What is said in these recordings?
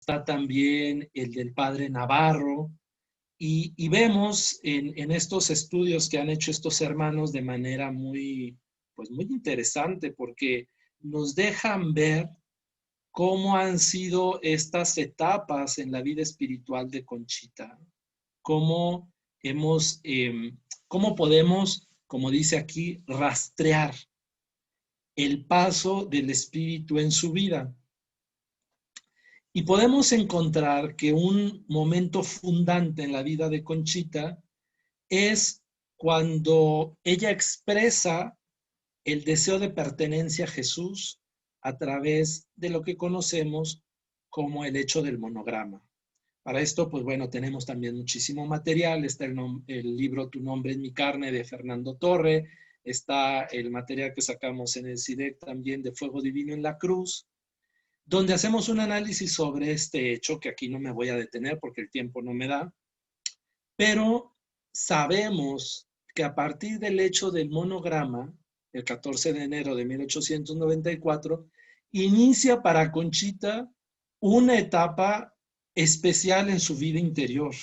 está también el del padre Navarro, y vemos en estos estudios que han hecho estos hermanos de manera muy, pues muy interesante, porque nos dejan ver cómo han sido estas etapas en la vida espiritual de Conchita, cómo hemos, cómo podemos, como dice aquí, rastrear el paso del espíritu en su vida. Y podemos encontrar que un momento fundante en la vida de Conchita es cuando ella expresa el deseo de pertenencia a Jesús a través de lo que conocemos como el hecho del monograma. Para esto, pues bueno, tenemos también muchísimo material. Está el libro Tu nombre en mi carne de Fernando Torre. Está el material que sacamos en el CIDEC también de Fuego Divino en la Cruz, donde hacemos un análisis sobre este hecho, que aquí no me voy a detener porque el tiempo no me da, pero sabemos que a partir del hecho del monograma, el 14 de enero de 1894, inicia para Conchita una etapa especial en su vida interior.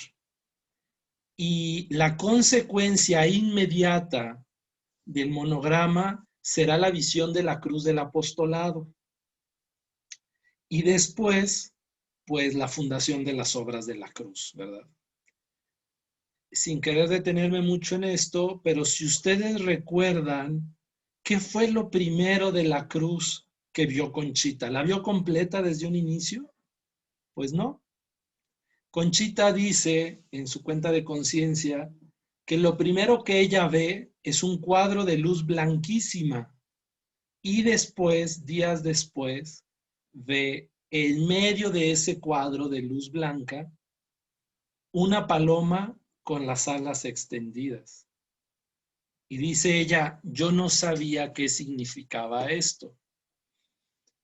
Y la consecuencia inmediata del monograma será la visión de la cruz del apostolado. Y después, pues la fundación de las obras de la cruz, ¿verdad? Sin querer detenerme mucho en esto, pero si ustedes recuerdan, ¿qué fue lo primero de la cruz que vio Conchita? ¿La vio completa desde un inicio? Pues no. Conchita dice en su cuenta de conciencia que lo primero que ella ve es un cuadro de luz blanquísima y después, días después, ve en medio de ese cuadro de luz blanca una paloma con las alas extendidas. Y dice ella, yo no sabía qué significaba esto.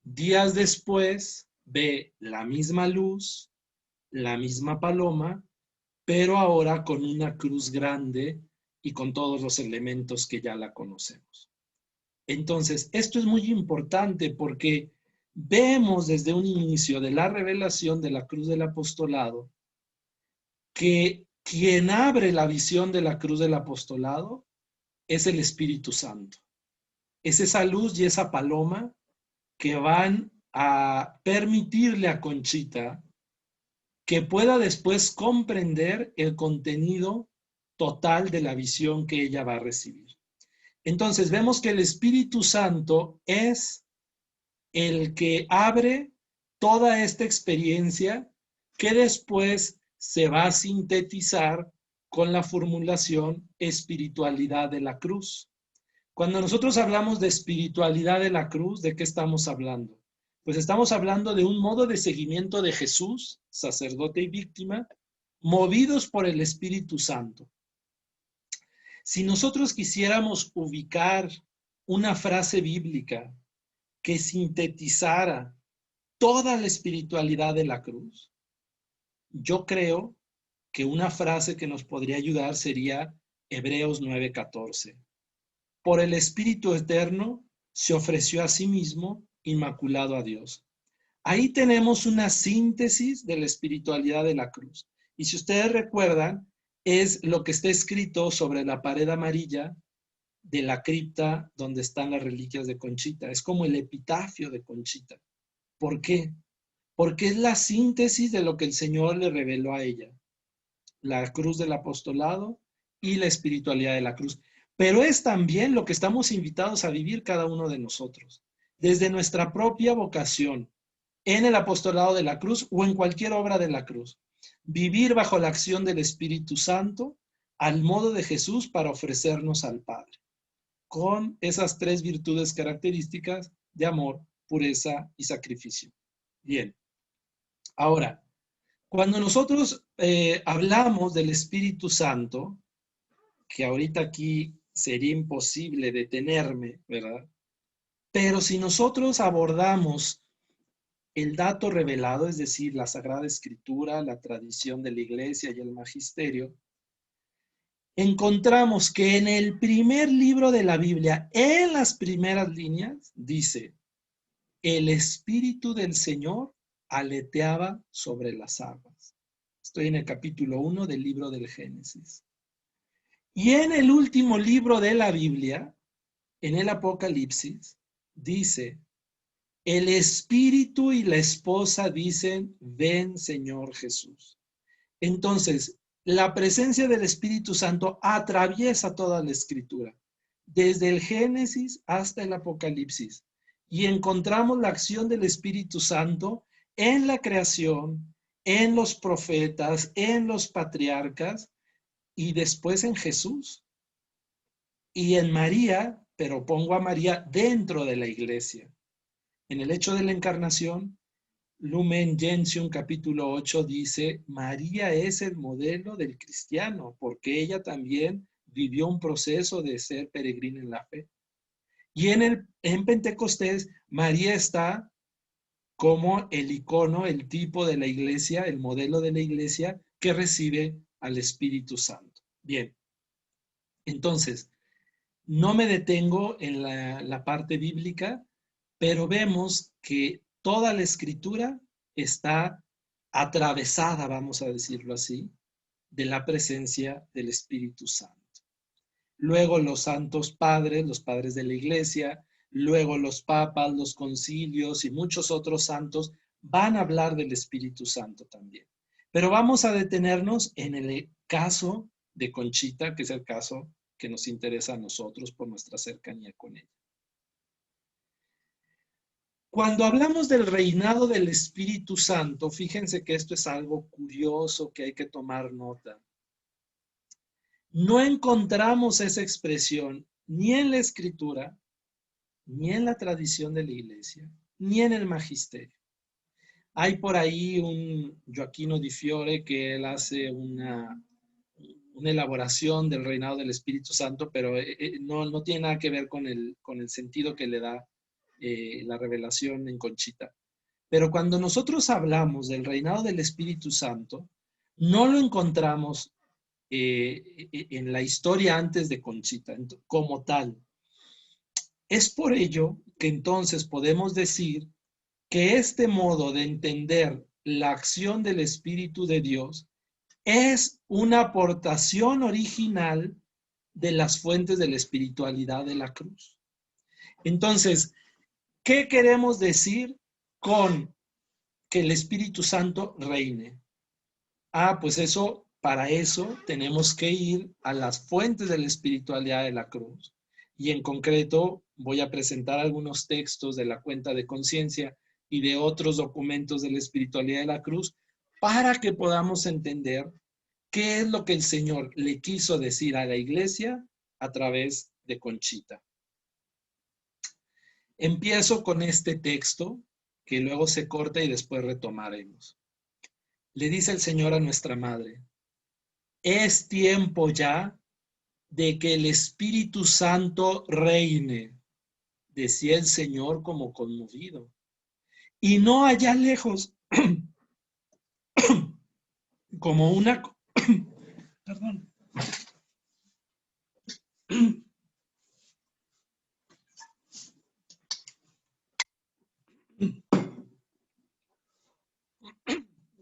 Días después ve la misma luz, la misma paloma, pero ahora con una cruz grande y con todos los elementos que ya la conocemos. Entonces, esto es muy importante porque vemos desde un inicio de la revelación de la cruz del apostolado que quien abre la visión de la cruz del apostolado es el Espíritu Santo. Es esa luz y esa paloma que van a permitirle a Conchita que pueda después comprender el contenido total de la visión que ella va a recibir. Entonces vemos que el Espíritu Santo es el que abre toda esta experiencia que después se va a sintetizar con la formulación espiritualidad de la cruz. Cuando nosotros hablamos de espiritualidad de la cruz, ¿de qué estamos hablando? Pues estamos hablando de un modo de seguimiento de Jesús, sacerdote y víctima, movidos por el Espíritu Santo. Si nosotros quisiéramos ubicar una frase bíblica que sintetizara toda la espiritualidad de la cruz, yo creo que una frase que nos podría ayudar sería Hebreos 9:14. Por el Espíritu Eterno se ofreció a sí mismo inmaculado a Dios. Ahí tenemos una síntesis de la espiritualidad de la cruz. Y si ustedes recuerdan, es lo que está escrito sobre la pared amarilla de la cripta donde están las reliquias de Conchita. Es como el epitafio de Conchita. ¿Por qué? Porque es la síntesis de lo que el Señor le reveló a ella. La cruz del apostolado y la espiritualidad de la cruz. Pero es también lo que estamos invitados a vivir cada uno de nosotros, desde nuestra propia vocación, en el apostolado de la cruz o en cualquier obra de la cruz. Vivir bajo la acción del Espíritu Santo al modo de Jesús para ofrecernos al Padre, con esas tres virtudes características de amor, pureza y sacrificio. Bien, ahora, cuando nosotros hablamos del Espíritu Santo, que ahorita aquí sería imposible detenerme, ¿verdad? Pero si nosotros abordamos el dato revelado, es decir, la Sagrada Escritura, la tradición de la Iglesia y el Magisterio, encontramos que en el primer libro de la Biblia, en las primeras líneas, dice, el Espíritu del Señor aleteaba sobre las aguas. Estoy en el capítulo 1 del libro del Génesis. Y en el último libro de la Biblia, en el Apocalipsis, dice, el espíritu y la esposa dicen, ven Señor Jesús. Entonces, la presencia del Espíritu Santo atraviesa toda la escritura, desde el Génesis hasta el Apocalipsis. Y encontramos la acción del Espíritu Santo en la creación, en los profetas, en los patriarcas y después en Jesús. Y en María, pero pongo a María dentro de la iglesia. En el hecho de la encarnación, Lumen Gentium capítulo 8 dice, María es el modelo del cristiano, porque ella también vivió un proceso de ser peregrina en la fe. Y en Pentecostés, María está como el icono, el tipo de la iglesia, el modelo de la iglesia que recibe al Espíritu Santo. Bien, entonces, no me detengo en la parte bíblica, pero vemos que toda la escritura está atravesada, vamos a decirlo así, de la presencia del Espíritu Santo. Luego los santos padres, los padres de la iglesia, luego los papas, los concilios y muchos otros santos van a hablar del Espíritu Santo también. Pero vamos a detenernos en el caso de Conchita, que es el caso que nos interesa a nosotros por nuestra cercanía con ella. Cuando hablamos del reinado del Espíritu Santo, fíjense que esto es algo curioso que hay que tomar nota. No encontramos esa expresión ni en la Escritura, ni en la tradición de la Iglesia, ni en el magisterio. Hay por ahí un Gioacchino di Fiore que él hace una elaboración del reinado del Espíritu Santo, pero no tiene nada que ver con el sentido que le da la revelación en Conchita. Pero cuando nosotros hablamos del reinado del Espíritu Santo, no lo encontramos en la historia antes de Conchita como tal. Es por ello que entonces podemos decir que este modo de entender la acción del Espíritu de Dios es una aportación original de las fuentes de la espiritualidad de la cruz. Entonces, ¿qué queremos decir con que el Espíritu Santo reine? Pues eso, para eso tenemos que ir a las fuentes de la espiritualidad de la cruz. Y en concreto voy a presentar algunos textos de la cuenta de conciencia y de otros documentos de la espiritualidad de la cruz para que podamos entender qué es lo que el Señor le quiso decir a la iglesia a través de Conchita. Empiezo con este texto que luego se corta y después retomaremos. Le dice el Señor a nuestra madre, es tiempo ya de que el Espíritu Santo reine, decía el Señor como conmovido, y no allá lejos, como una, perdón,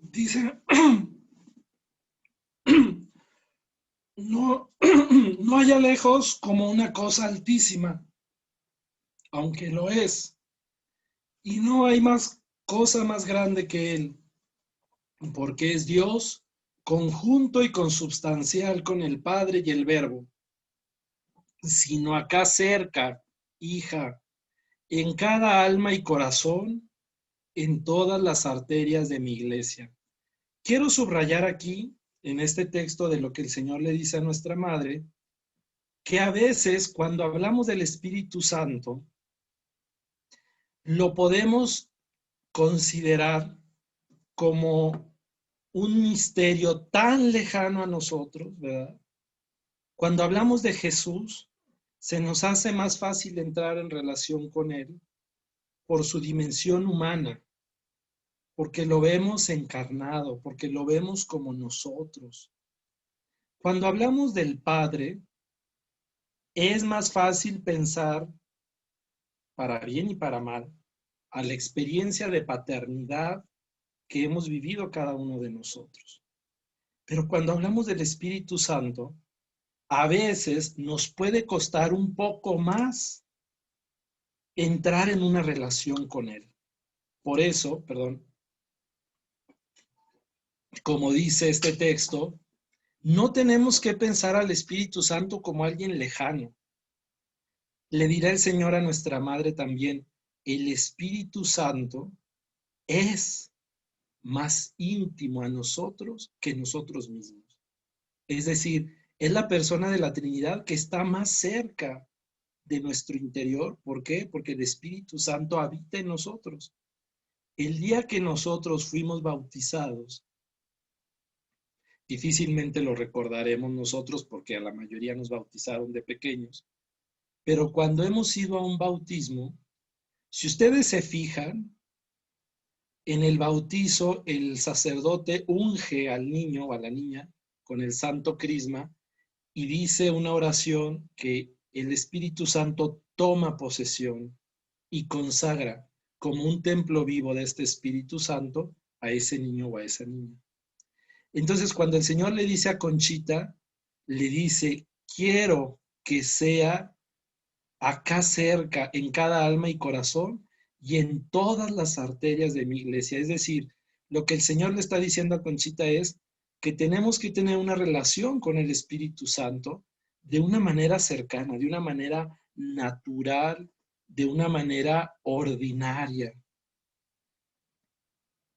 dice, no, no allá lejos como una cosa altísima, aunque lo es, y no hay más cosa más grande que Él, porque es Dios, conjunto y consubstancial con el Padre y el Verbo, sino acá cerca, hija, en cada alma y corazón, en todas las arterias de mi iglesia. Quiero subrayar aquí, en este texto de lo que el Señor le dice a nuestra madre, que a veces cuando hablamos del Espíritu Santo, lo podemos considerar como un misterio tan lejano a nosotros, ¿verdad? Cuando hablamos de Jesús, se nos hace más fácil entrar en relación con Él por su dimensión humana, porque lo vemos encarnado, porque lo vemos como nosotros. Cuando hablamos del Padre, es más fácil pensar, para bien y para mal, a la experiencia de paternidad que hemos vivido cada uno de nosotros. Pero cuando hablamos del Espíritu Santo, a veces nos puede costar un poco más entrar en una relación con Él. Por eso, perdón, como dice este texto, no tenemos que pensar al Espíritu Santo como alguien lejano. Le dirá el Señor a nuestra madre también, el Espíritu Santo es más íntimo a nosotros que nosotros mismos. Es decir, es la persona de la Trinidad que está más cerca de nuestro interior. ¿Por qué? Porque el Espíritu Santo habita en nosotros. El día que nosotros fuimos bautizados, difícilmente lo recordaremos nosotros porque a la mayoría nos bautizaron de pequeños, pero cuando hemos ido a un bautismo, si ustedes se fijan, en el bautizo el sacerdote unge al niño o a la niña con el santo crisma y dice una oración que el Espíritu Santo toma posesión y consagra como un templo vivo de este Espíritu Santo a ese niño o a esa niña. Entonces, cuando el Señor le dice a Conchita, le dice, quiero que sea acá cerca, en cada alma y corazón y en todas las arterias de mi iglesia. Es decir, lo que el Señor le está diciendo a Conchita es que tenemos que tener una relación con el Espíritu Santo de una manera cercana, de una manera natural, de una manera ordinaria.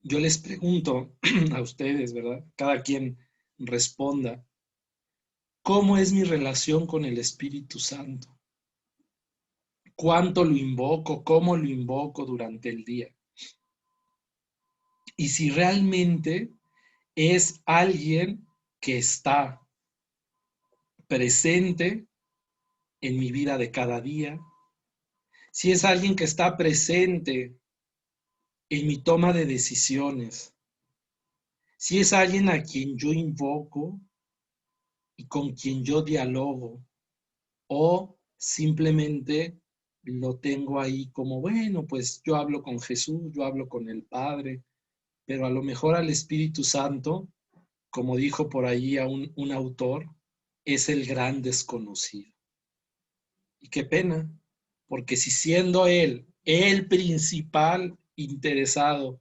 Yo les pregunto a ustedes, ¿verdad? Cada quien responda, ¿cómo es mi relación con el Espíritu Santo? ¿Cuánto lo invoco? ¿Cómo lo invoco durante el día? Y si realmente es alguien que está presente en mi vida de cada día, si es alguien que está presente en mi toma de decisiones, si es alguien a quien yo invoco y con quien yo dialogo, o simplemente lo tengo ahí como, bueno, pues yo hablo con Jesús, yo hablo con el Padre, pero a lo mejor al Espíritu Santo, como dijo por ahí a un autor, es el gran desconocido. Y qué pena, porque si siendo Él el principal interesado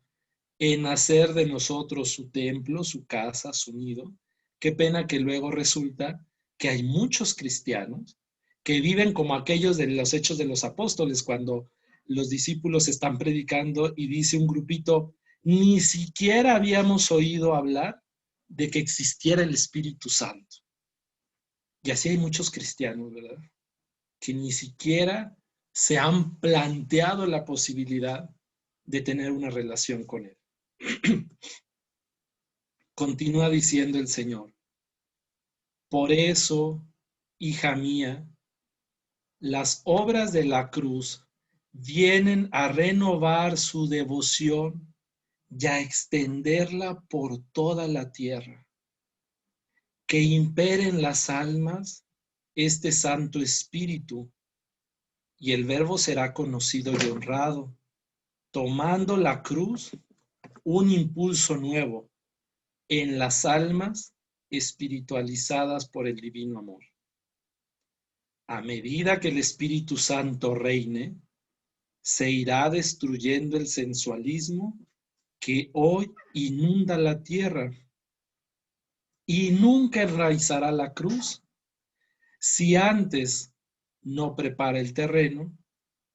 en hacer de nosotros su templo, su casa, su nido, qué pena que luego resulta que hay muchos cristianos que viven como aquellos de los Hechos de los Apóstoles, cuando los discípulos están predicando y dice un grupito, ni siquiera habíamos oído hablar de que existiera el Espíritu Santo. Y así hay muchos cristianos, ¿verdad? Que ni siquiera se han planteado la posibilidad de tener una relación con Él. Continúa diciendo el Señor, por eso, hija mía, las obras de la cruz vienen a renovar su devoción y a extenderla por toda la tierra. Que impere en las almas este Santo Espíritu, y el Verbo será conocido y honrado, tomando la cruz un impulso nuevo en las almas espiritualizadas por el divino amor. A medida que el Espíritu Santo reine, se irá destruyendo el sensualismo que hoy inunda la tierra y nunca enraizará la cruz si antes no prepara el terreno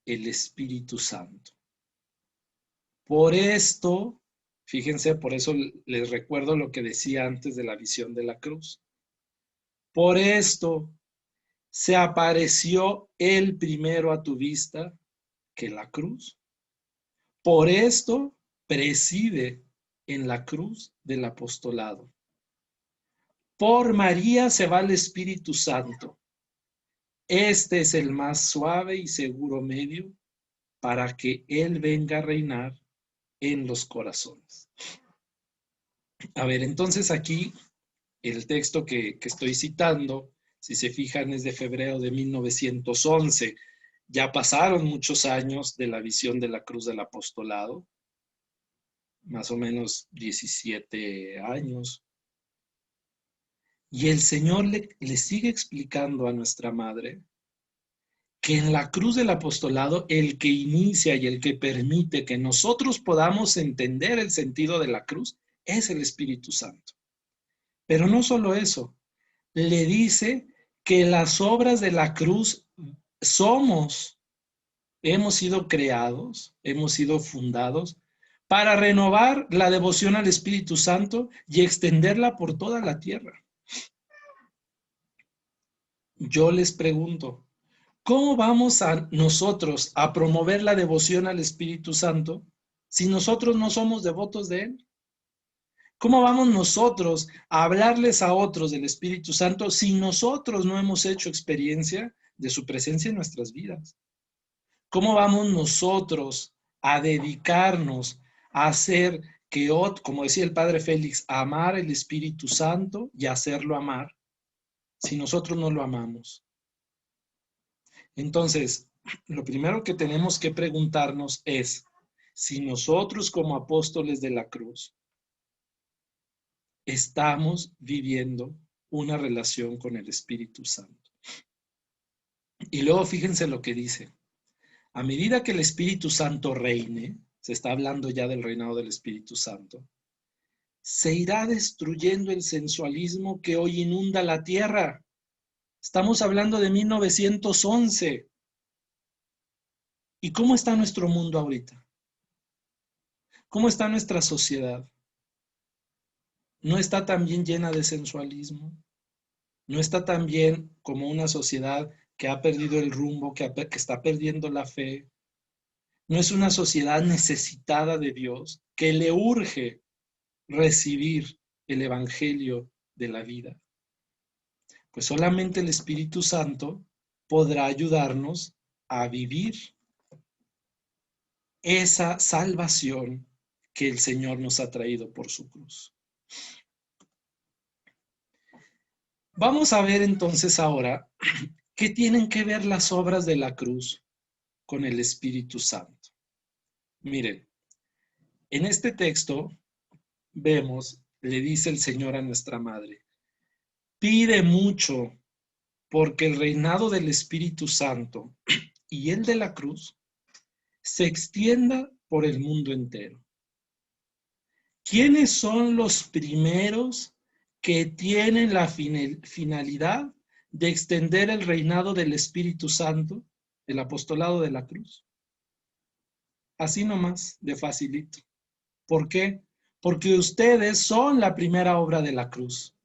el Espíritu Santo. Por esto, fíjense, por eso les recuerdo lo que decía antes de la visión de la cruz. Por esto se apareció Él primero a tu vista que la cruz. Por esto preside en la cruz del apostolado. Por María se va el Espíritu Santo. Este es el más suave y seguro medio para que Él venga a reinar en los corazones. A ver, entonces aquí el texto que estoy citando, si se fijan, es de febrero de 1911. Ya pasaron muchos años de la visión de la cruz del apostolado. más o menos 17 años. Y el Señor le sigue explicando a nuestra madre que en la cruz del apostolado el que inicia y el que permite que nosotros podamos entender el sentido de la cruz es el Espíritu Santo. Pero no solo eso, le dice que las obras de la cruz hemos sido creados, hemos sido fundados para renovar la devoción al Espíritu Santo y extenderla por toda la tierra. Yo les pregunto, ¿cómo vamos a nosotros a promover la devoción al Espíritu Santo si nosotros no somos devotos de Él? ¿Cómo vamos nosotros a hablarles a otros del Espíritu Santo si nosotros no hemos hecho experiencia de su presencia en nuestras vidas? ¿Cómo vamos nosotros a dedicarnos a hacer que, como decía el Padre Félix, amar el Espíritu Santo y hacerlo amar si nosotros no lo amamos? Entonces, lo primero que tenemos que preguntarnos es si nosotros como apóstoles de la cruz estamos viviendo una relación con el Espíritu Santo. Y luego fíjense lo que dice. A medida que el Espíritu Santo reine, se está hablando ya del reinado del Espíritu Santo, se irá destruyendo el sensualismo que hoy inunda la tierra. Estamos hablando de 1911. ¿Y cómo está nuestro mundo ahorita? ¿Cómo está nuestra sociedad? ¿No está también llena de sensualismo? ¿No está también como una sociedad que ha perdido el rumbo, que está perdiendo la fe? ¿No es una sociedad necesitada de Dios que le urge recibir el evangelio de la vida? Pues solamente el Espíritu Santo podrá ayudarnos a vivir esa salvación que el Señor nos ha traído por su cruz. Vamos a ver entonces ahora qué tienen que ver las obras de la cruz con el Espíritu Santo. Miren, en este texto vemos, le dice el Señor a nuestra madre, pide mucho porque el reinado del Espíritu Santo y el de la cruz se extienda por el mundo entero. ¿Quiénes son los primeros que tienen la finalidad de extender el reinado del Espíritu Santo? El apostolado de la cruz. Así nomás, de facilito. ¿Por qué? Porque ustedes son la primera obra de la cruz.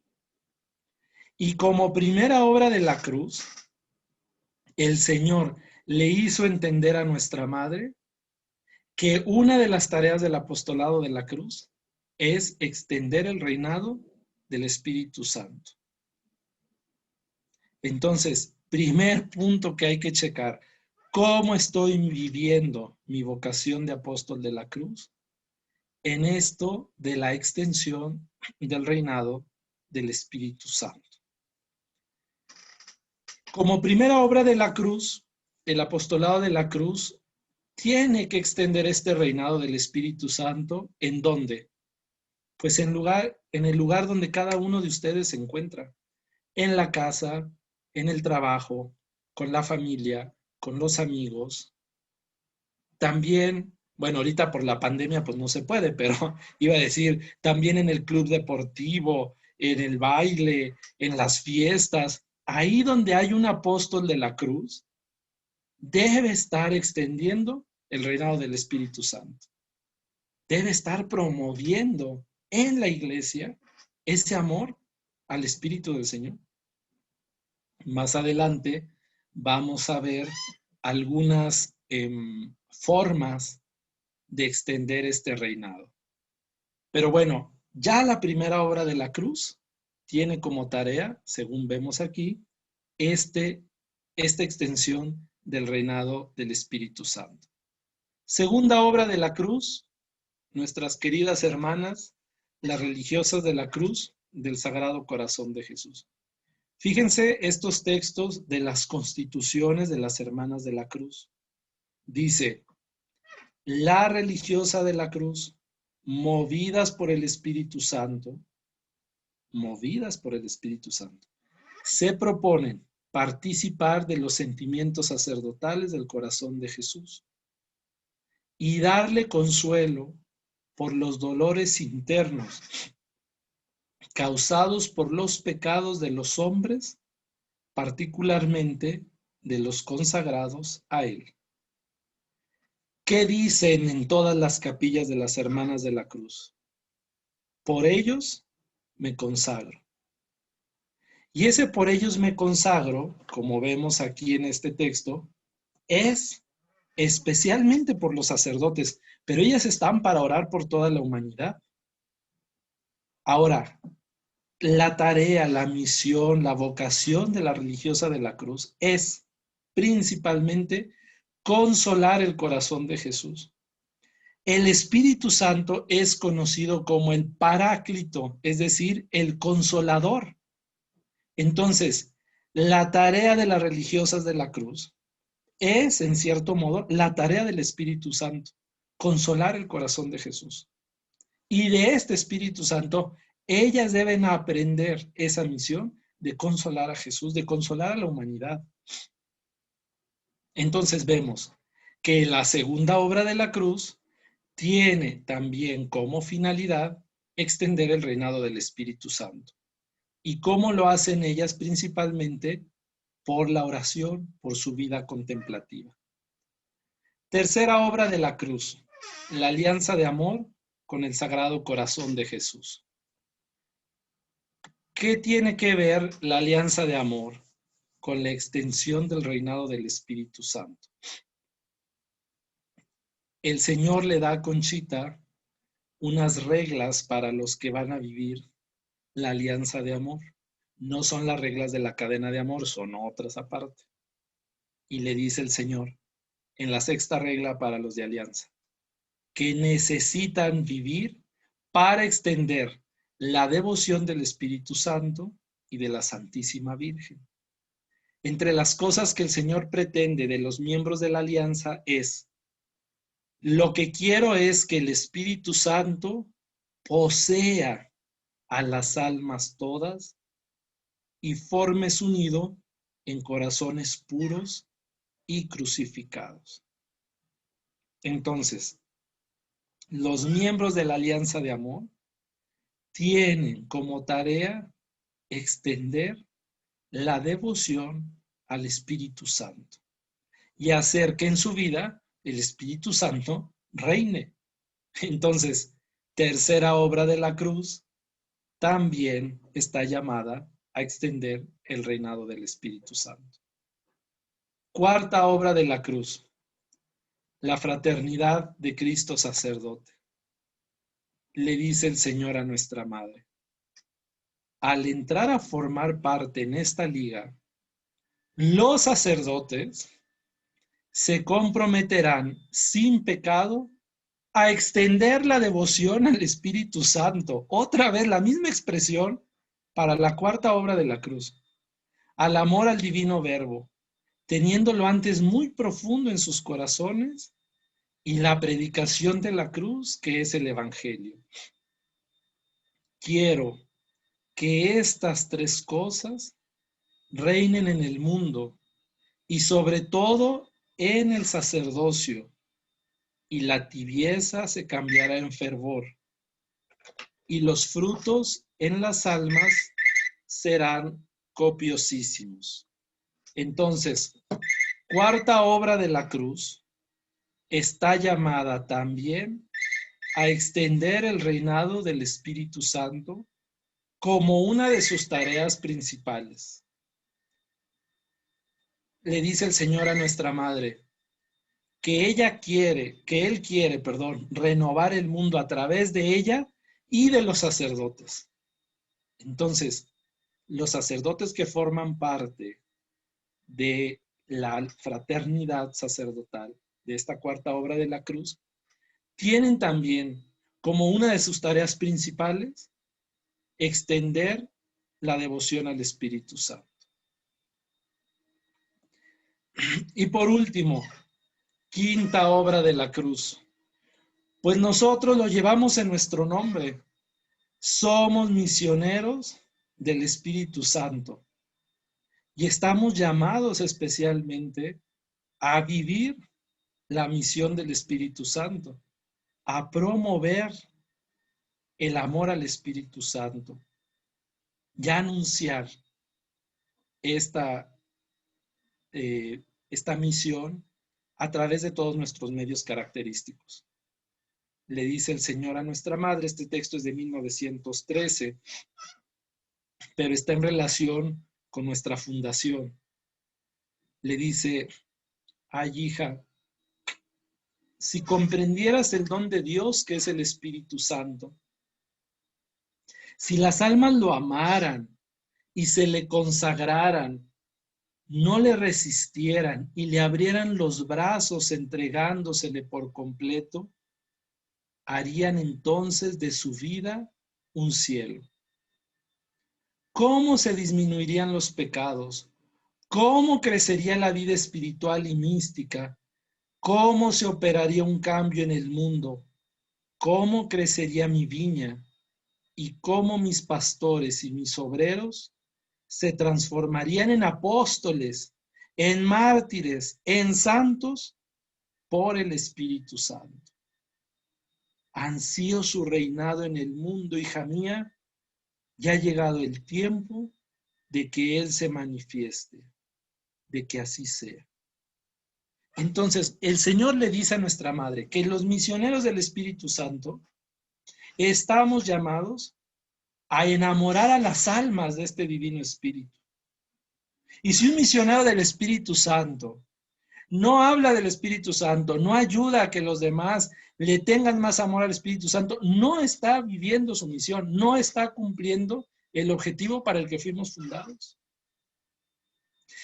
Y como primera obra de la cruz, el Señor le hizo entender a nuestra madre que una de las tareas del apostolado de la cruz es extender el reinado del Espíritu Santo. Entonces, primer punto que hay que checar, ¿cómo estoy viviendo mi vocación de apóstol de la cruz? En esto de la extensión del reinado del Espíritu Santo. Como primera obra de la cruz, el apostolado de la cruz tiene que extender este reinado del Espíritu Santo. ¿En dónde? Pues en el lugar donde cada uno de ustedes se encuentra. En la casa, en el trabajo, con la familia, con los amigos. También, bueno, ahorita por la pandemia pues no se puede, pero iba a decir, también en el club deportivo, en el baile, en las fiestas, ahí donde hay un apóstol de la cruz, debe estar extendiendo el reinado del Espíritu Santo. Debe estar promoviendo en la iglesia ese amor al Espíritu del Señor. Más adelante vamos a ver algunas formas de extender este reinado. Pero bueno, ya la primera obra de la cruz tiene como tarea, según vemos aquí, esta extensión del reinado del Espíritu Santo. Segunda obra de la cruz, nuestras queridas hermanas, las religiosas de la cruz del Sagrado Corazón de Jesús. Fíjense estos textos de las constituciones de las hermanas de la cruz. Dice, la religiosa de la cruz movidas por el Espíritu Santo, movidas por el Espíritu Santo, se proponen participar de los sentimientos sacerdotales del corazón de Jesús y darle consuelo por los dolores internos causados por los pecados de los hombres, particularmente de los consagrados a Él. ¿Qué dicen en todas las capillas de las Hermanas de la Cruz? Por ellos me consagro. Y ese por ellos me consagro, como vemos aquí en este texto, es especialmente por los sacerdotes, pero ellas están para orar por toda la humanidad. Ahora, la tarea, la misión, la vocación de la religiosa de la cruz es principalmente consolar el corazón de Jesús. El Espíritu Santo es conocido como el Paráclito, es decir, el Consolador. Entonces, la tarea de las religiosas de la cruz es, en cierto modo, la tarea del Espíritu Santo, consolar el corazón de Jesús. Y de este Espíritu Santo, ellas deben aprender esa misión de consolar a Jesús, de consolar a la humanidad. Entonces vemos que la segunda obra de la cruz tiene también como finalidad extender el reinado del Espíritu Santo. ¿Y cómo lo hacen ellas? Principalmente por la oración, por su vida contemplativa. Tercera obra de la cruz, la alianza de amor con el Sagrado Corazón de Jesús. ¿Qué tiene que ver la alianza de amor con la extensión del reinado del Espíritu Santo? El Señor le da a Conchita unas reglas para los que van a vivir la alianza de amor. No son las reglas de la cadena de amor, son otras aparte. Y le dice el Señor, en la sexta regla para los de alianza, que necesitan vivir para extender la devoción del Espíritu Santo y de la Santísima Virgen. Entre las cosas que el Señor pretende de los miembros de la alianza es: lo que quiero es que el Espíritu Santo posea a las almas todas y forme su nido en corazones puros y crucificados. Entonces, los miembros de la alianza de amor tienen como tarea extender la devoción al Espíritu Santo y hacer que en su vida el Espíritu Santo reine. Entonces, tercera obra de la cruz también está llamada a extender el reinado del Espíritu Santo. Cuarta obra de la cruz, la fraternidad de Cristo sacerdote. Le dice el Señor a nuestra Madre: al entrar a formar parte en esta liga, los sacerdotes se comprometerán sin pecado a extender la devoción al Espíritu Santo. Otra vez la misma expresión para la cuarta obra de la cruz. Al amor al divino verbo, teniéndolo antes muy profundo en sus corazones, y la predicación de la cruz, que es el Evangelio. Quiero que estas tres cosas reinen en el mundo y sobre todo en el sacerdocio, y la tibieza se cambiará en fervor, y los frutos en las almas serán copiosísimos. Entonces, cuarta obra de la cruz está llamada también a extender el reinado del Espíritu Santo como una de sus tareas principales. Le dice el Señor a nuestra Madre que Él quiere, renovar el mundo a través de ella y de los sacerdotes. Entonces, los sacerdotes que forman parte de la fraternidad sacerdotal, de esta cuarta obra de la cruz, tienen también como una de sus tareas principales extender la devoción al Espíritu Santo. Y por último, quinta obra de la cruz, Pues nosotros lo llevamos en nuestro nombre. Somos misioneros del Espíritu Santo y estamos llamados especialmente a vivir la misión del Espíritu Santo, a promover el amor al Espíritu Santo y a anunciar esta, esta misión a través de todos nuestros medios característicos. Le dice el Señor a nuestra madre, este texto es de 1913, pero está en relación con nuestra fundación. Le dice, ay hija, si comprendieras el don de Dios que es el Espíritu Santo, si las almas lo amaran y se le consagraran, no le resistieran y le abrieran los brazos entregándosele por completo, harían entonces de su vida un cielo. ¿Cómo se disminuirían los pecados? ¿Cómo crecería la vida espiritual y mística? ¿Cómo se operaría un cambio en el mundo? ¿Cómo crecería mi viña? ¿Y cómo mis pastores y mis obreros se transformarían en apóstoles, en mártires, en santos por el Espíritu Santo? Ansío su reinado en el mundo, hija mía, ya ha llegado el tiempo de que Él se manifieste, de que así sea. Entonces, el Señor le dice a nuestra madre que los misioneros del Espíritu Santo estamos llamados a enamorar a las almas de este divino Espíritu. Y si un misionero del Espíritu Santo no habla del Espíritu Santo, no ayuda a que los demás le tengan más amor al Espíritu Santo, no está viviendo su misión, no está cumpliendo el objetivo para el que fuimos fundados.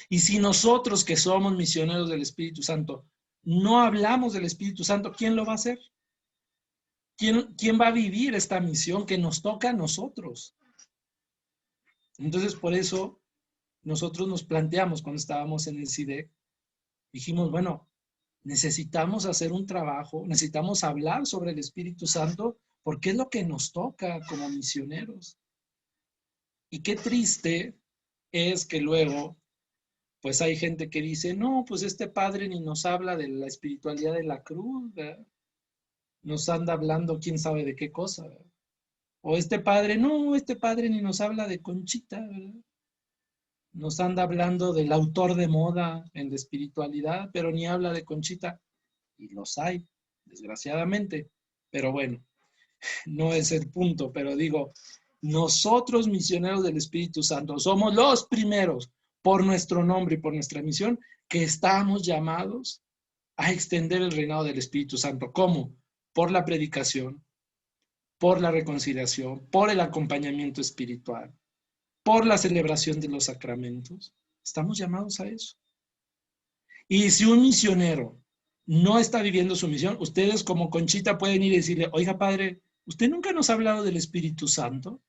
Y si nosotros que somos misioneros del Espíritu Santo no hablamos del Espíritu Santo, ¿quién lo va a hacer? ¿Quién va a vivir esta misión que nos toca a nosotros? Entonces, por eso nosotros nos planteamos cuando estábamos en el CIDE, dijimos, bueno, necesitamos hacer un trabajo, necesitamos hablar sobre el Espíritu Santo porque es lo que nos toca como misioneros. Y qué triste es que luego, pues hay gente que dice, no, pues este padre ni nos habla de la espiritualidad de la cruz, ¿verdad? Nos anda hablando quién sabe de qué cosa, ¿verdad? O este padre, no, este padre ni nos habla de Conchita, ¿verdad? Nos anda hablando del autor de moda en la espiritualidad, pero ni habla de Conchita. Y los hay, desgraciadamente. Pero bueno, no es el punto, pero digo, nosotros misioneros del Espíritu Santo somos los primeros por nuestro nombre y por nuestra misión que estamos llamados a extender el reinado del Espíritu Santo. ¿Cómo? Por la predicación, por la reconciliación, por el acompañamiento espiritual, por la celebración de los sacramentos. Estamos llamados a eso. Y si un misionero no está viviendo su misión, ustedes como Conchita pueden ir y decirle, oiga padre, usted nunca nos ha hablado del Espíritu Santo.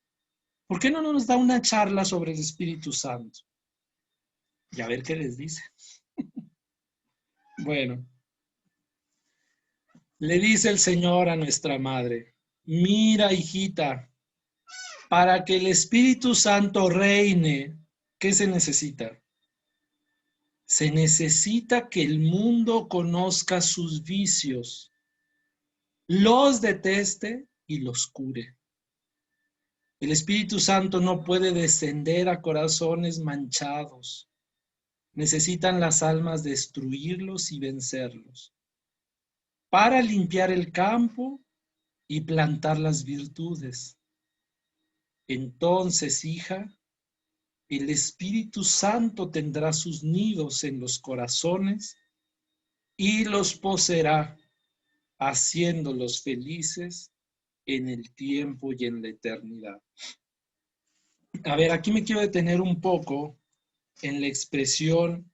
¿Por qué no nos da una charla sobre el Espíritu Santo? Y a ver qué les dice. Bueno, le dice el Señor a nuestra madre, mira hijita, para que el Espíritu Santo reine, ¿qué se necesita? Se necesita que el mundo conozca sus vicios, los deteste y los cure. El Espíritu Santo no puede descender a corazones manchados. Necesitan las almas destruirlos y vencerlos para limpiar el campo y plantar las virtudes. Entonces, hija, el Espíritu Santo tendrá sus nidos en los corazones y los poseerá, haciéndolos felices en el tiempo y en la eternidad. A ver, aquí me quiero detener un poco en la expresión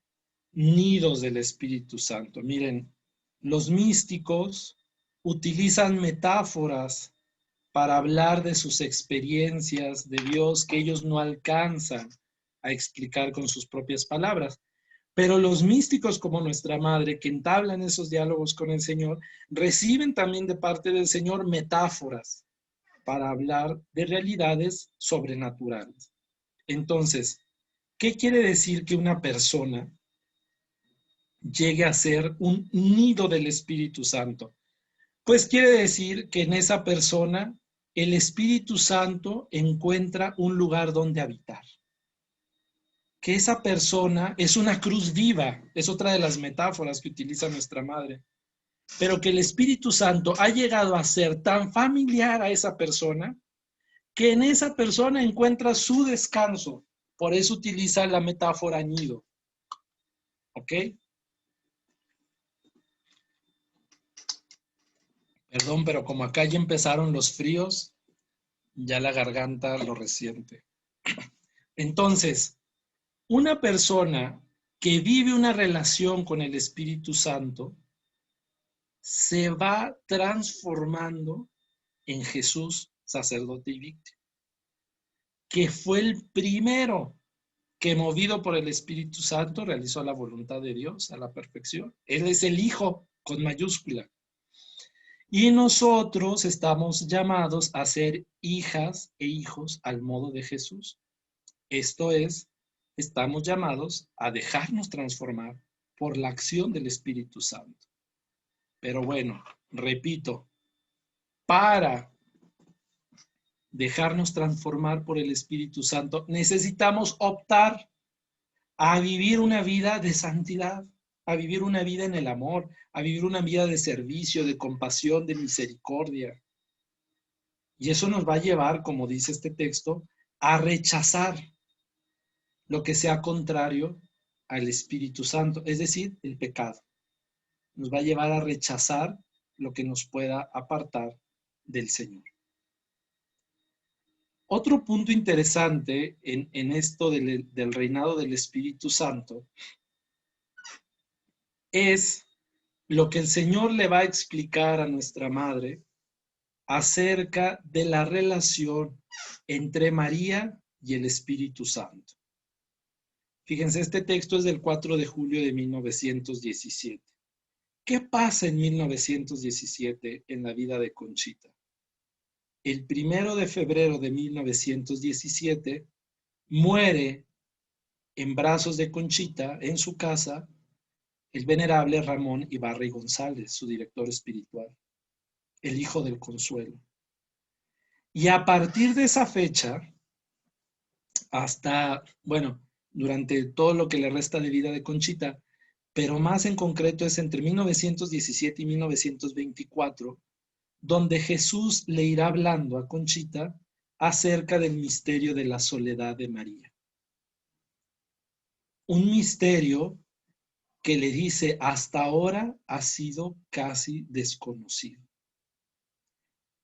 nidos del Espíritu Santo. Miren, los místicos utilizan metáforas para hablar de sus experiencias de Dios que ellos no alcanzan a explicar con sus propias palabras. Pero los místicos como nuestra madre, que entablan esos diálogos con el Señor, reciben también de parte del Señor metáforas para hablar de realidades sobrenaturales. Entonces, ¿qué quiere decir que una persona llegue a ser un nido del Espíritu Santo? Pues quiere decir que en esa persona el Espíritu Santo encuentra un lugar donde habitar. Que esa persona es una cruz viva, es otra de las metáforas que utiliza nuestra madre, pero que el Espíritu Santo ha llegado a ser tan familiar a esa persona que en esa persona encuentra su descanso. Por eso utiliza la metáfora nido. ¿Ok? Perdón, pero como acá ya empezaron los fríos, ya la garganta lo resiente. Entonces, una persona que vive una relación con el Espíritu Santo se va transformando en Jesús, sacerdote y víctima, que fue el primero que, movido por el Espíritu Santo, realizó la voluntad de Dios a la perfección. Él es el Hijo con mayúscula. Y nosotros estamos llamados a ser hijas e hijos al modo de Jesús. Esto es, estamos llamados a dejarnos transformar por la acción del Espíritu Santo. Pero bueno, repito, para dejarnos transformar por el Espíritu Santo, necesitamos optar a vivir una vida de santidad, a vivir una vida en el amor, a vivir una vida de servicio, de compasión, de misericordia. Y eso nos va a llevar, como dice este texto, a rechazar lo que sea contrario al Espíritu Santo, es decir, el pecado. Nos va a llevar a rechazar lo que nos pueda apartar del Señor. Otro punto interesante en esto del reinado del Espíritu Santo es lo que el Señor le va a explicar a nuestra madre acerca de la relación entre María y el Espíritu Santo. Fíjense, este texto es del 4 de julio de 1917. ¿Qué pasa en 1917 en la vida de Conchita? El 1 de febrero de 1917 muere en brazos de Conchita, en su casa, el venerable Ramón Ibarri González, su director espiritual, el hijo del consuelo. Y a partir de esa fecha, hasta, bueno, durante todo lo que le resta de vida de Conchita, pero más en concreto es entre 1917 y 1924, donde Jesús le irá hablando a Conchita acerca del misterio de la soledad de María. Un misterio que le dice hasta ahora ha sido casi desconocido.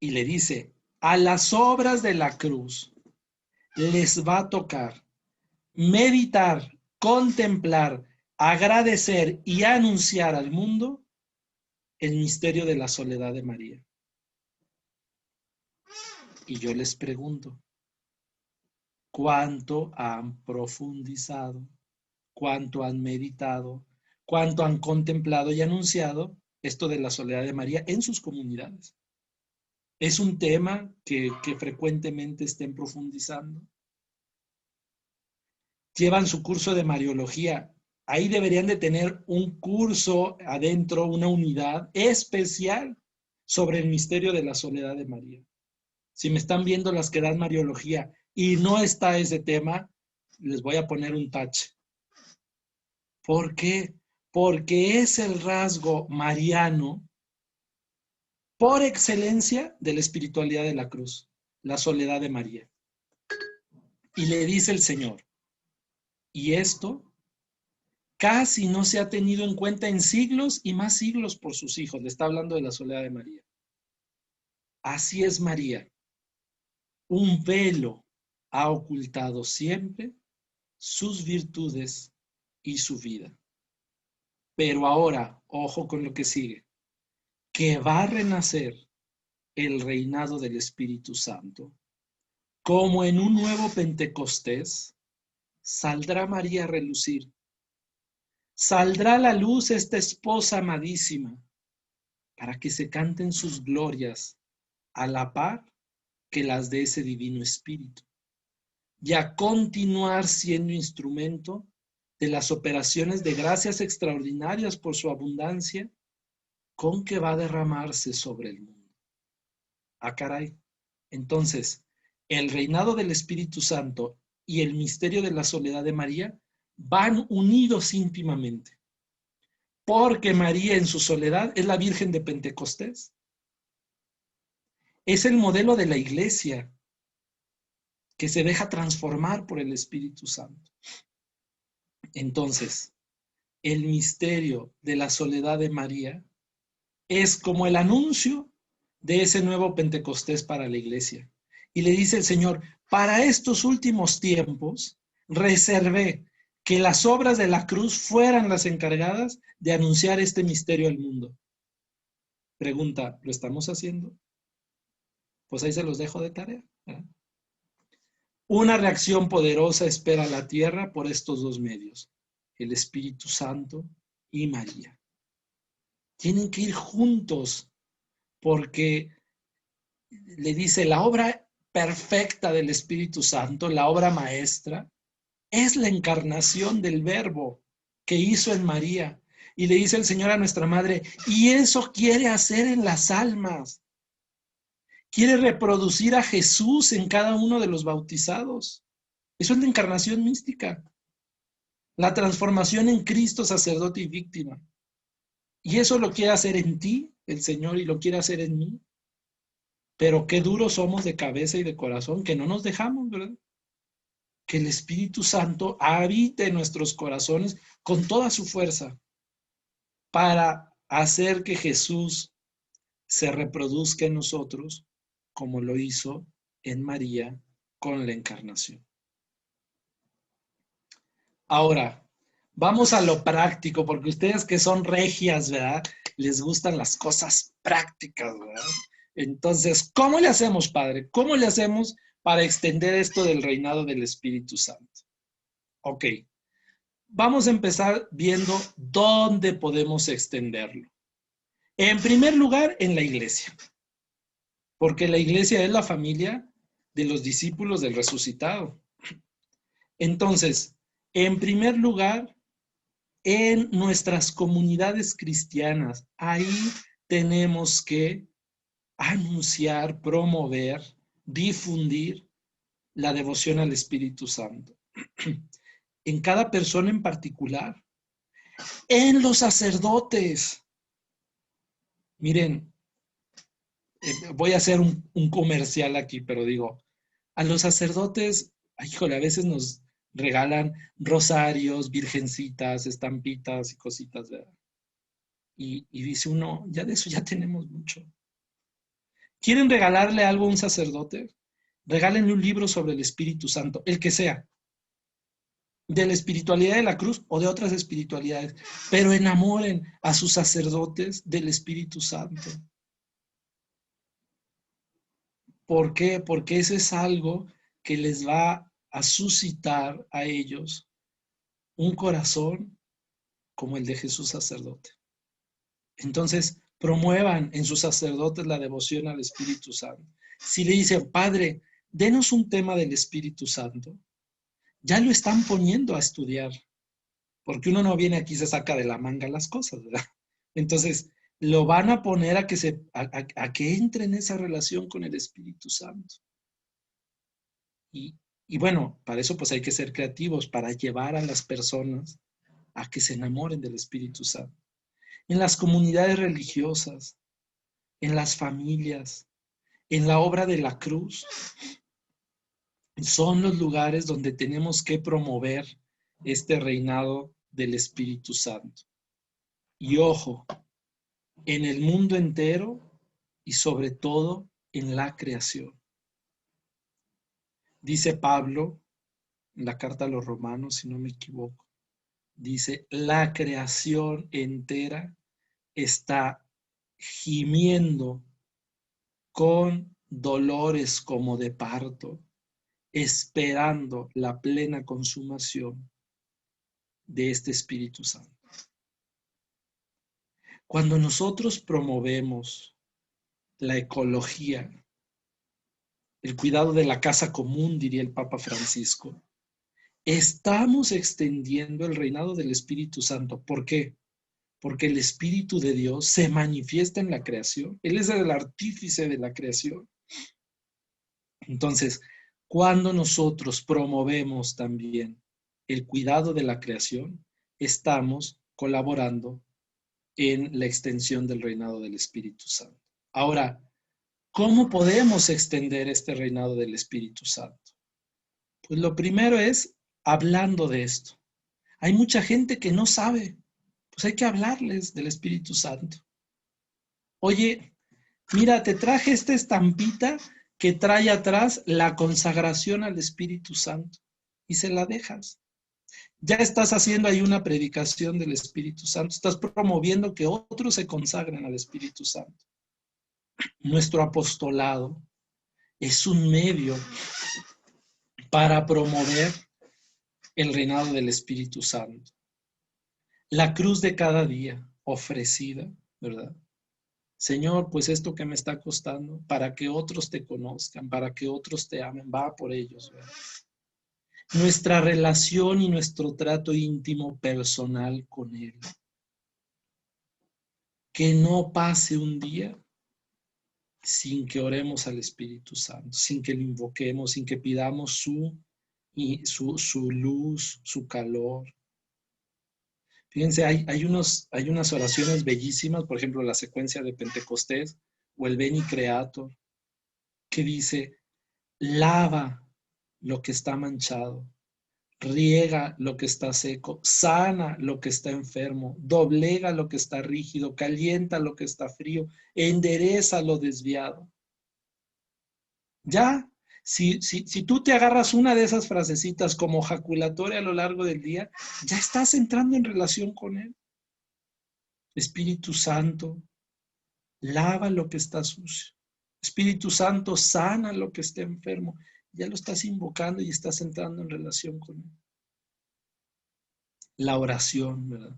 Y le dice, a las obras de la cruz les va a tocar meditar, contemplar, agradecer y anunciar al mundo el misterio de la soledad de María. Y yo les pregunto, ¿cuánto han profundizado? ¿Cuánto han meditado? ¿Cuánto han contemplado y anunciado esto de la soledad de María en sus comunidades? ¿Es un tema que frecuentemente estén profundizando? Llevan su curso de Mariología. Ahí deberían de tener un curso adentro, una unidad especial sobre el misterio de la soledad de María. Si me están viendo las que dan Mariología y no está ese tema, les voy a poner un tache. ¿Por qué? Porque es el rasgo mariano por excelencia de la espiritualidad de la cruz, la soledad de María. Y le dice el Señor, y esto casi no se ha tenido en cuenta en siglos y más siglos por sus hijos. Le está hablando de la soledad de María. Así es María. Un velo ha ocultado siempre sus virtudes y su vida. Pero ahora, ojo con lo que sigue, que va a renacer el reinado del Espíritu Santo. Como en un nuevo Pentecostés, saldrá María a relucir. Saldrá a la luz esta esposa amadísima para que se canten sus glorias a la par que las de ese divino espíritu y a continuar siendo instrumento de las operaciones de gracias extraordinarias por su abundancia con que va a derramarse sobre el mundo. Ah, caray. Entonces, el reinado del Espíritu Santo y el misterio de la soledad de María van unidos íntimamente, porque María en su soledad es la Virgen de Pentecostés. Es el modelo de la iglesia que se deja transformar por el Espíritu Santo. Entonces, el misterio de la soledad de María es como el anuncio de ese nuevo Pentecostés para la iglesia. Y le dice el Señor, para estos últimos tiempos reservé que las obras de la cruz fueran las encargadas de anunciar este misterio al mundo. Pregunta, ¿lo estamos haciendo? Pues ahí se los dejo de tarea, ¿verdad? Una reacción poderosa espera la tierra por estos dos medios, el Espíritu Santo y María. Tienen que ir juntos porque le dice la obra perfecta del Espíritu Santo, la obra maestra, es la encarnación del Verbo que hizo en María. Y le dice el Señor a nuestra Madre, y eso quiere hacer en las almas. Quiere reproducir a Jesús en cada uno de los bautizados. Eso es la encarnación mística. La transformación en Cristo, sacerdote y víctima. Y eso lo quiere hacer en ti, el Señor, y lo quiere hacer en mí. Pero qué duros somos de cabeza y de corazón, que no nos dejamos, ¿verdad? Que el Espíritu Santo habite en nuestros corazones con toda su fuerza para hacer que Jesús se reproduzca en nosotros como lo hizo en María con la encarnación. Ahora, vamos a lo práctico, porque ustedes que son regias, ¿verdad? Les gustan las cosas prácticas, ¿verdad? Entonces, ¿cómo le hacemos, Padre? ¿Cómo le hacemos para extender esto del reinado del Espíritu Santo? Ok, vamos a empezar viendo dónde podemos extenderlo. En primer lugar, en la iglesia, porque la iglesia es la familia de los discípulos del resucitado. Entonces, en primer lugar, en nuestras comunidades cristianas, ahí tenemos que anunciar, promover, difundir la devoción al Espíritu Santo. En cada persona en particular, en los sacerdotes. Miren, voy a hacer un comercial aquí, pero digo, a los sacerdotes, híjole, a veces nos regalan rosarios, virgencitas, estampitas y cositas, ¿verdad? Y dice uno, ya de eso ya tenemos mucho. ¿Quieren regalarle algo a un sacerdote? Regálenle un libro sobre el Espíritu Santo, el que sea, de la espiritualidad de la cruz o de otras espiritualidades, pero enamoren a sus sacerdotes del Espíritu Santo. ¿Por qué? Porque eso es algo que les va a suscitar a ellos un corazón como el de Jesús sacerdote. Entonces, promuevan en sus sacerdotes la devoción al Espíritu Santo. Si le dicen, Padre, denos un tema del Espíritu Santo, ya lo están poniendo a estudiar, porque uno no viene aquí y se saca de la manga las cosas, ¿verdad? Entonces, lo van a poner a que entre en esa relación con el Espíritu Santo. Y bueno, para eso pues hay que ser creativos, para llevar a las personas a que se enamoren del Espíritu Santo. En las comunidades religiosas, en las familias, en la obra de la cruz, son los lugares donde tenemos que promover este reinado del Espíritu Santo. Y ojo, en el mundo entero y sobre todo en la creación. Dice Pablo en la carta a los Romanos, si no me equivoco, dice, la creación entera está gimiendo con dolores como de parto, esperando la plena consumación de este Espíritu Santo. Cuando nosotros promovemos la ecología, el cuidado de la casa común, diría el Papa Francisco, estamos extendiendo el reinado del Espíritu Santo. ¿Por qué? Porque el Espíritu de Dios se manifiesta en la creación. Él es el artífice de la creación. Entonces, cuando nosotros promovemos también el cuidado de la creación, estamos colaborando en la extensión del reinado del Espíritu Santo. Ahora, ¿cómo podemos extender este reinado del Espíritu Santo? Pues lo primero es hablando de esto. Hay mucha gente que no sabe, pues hay que hablarles del Espíritu Santo. Oye, mira, te traje esta estampita que trae atrás la consagración al Espíritu Santo y se la dejas. Ya estás haciendo ahí una predicación del Espíritu Santo, estás promoviendo que otros se consagren al Espíritu Santo. Nuestro apostolado es un medio para promover el reinado del Espíritu Santo. La cruz de cada día ofrecida, ¿verdad? Señor, pues esto que me está costando, para que otros te conozcan, para que otros te amen, va por ellos, ¿verdad? Nuestra relación y nuestro trato íntimo personal con Él. Que no pase un día sin que oremos al Espíritu Santo, sin que lo invoquemos, sin que pidamos su luz, su calor. Fíjense, hay unas oraciones bellísimas, por ejemplo, la secuencia de Pentecostés o el Veni Creator, que dice, lava lo que está manchado, riega lo que está seco, sana lo que está enfermo, doblega lo que está rígido, calienta lo que está frío, endereza lo desviado. Ya, si tú te agarras una de esas frasecitas como jaculatoria a lo largo del día, ya estás entrando en relación con Él. Espíritu Santo, lava lo que está sucio. Espíritu Santo, sana lo que está enfermo. Ya lo estás invocando y estás entrando en relación con Él. La oración, ¿verdad?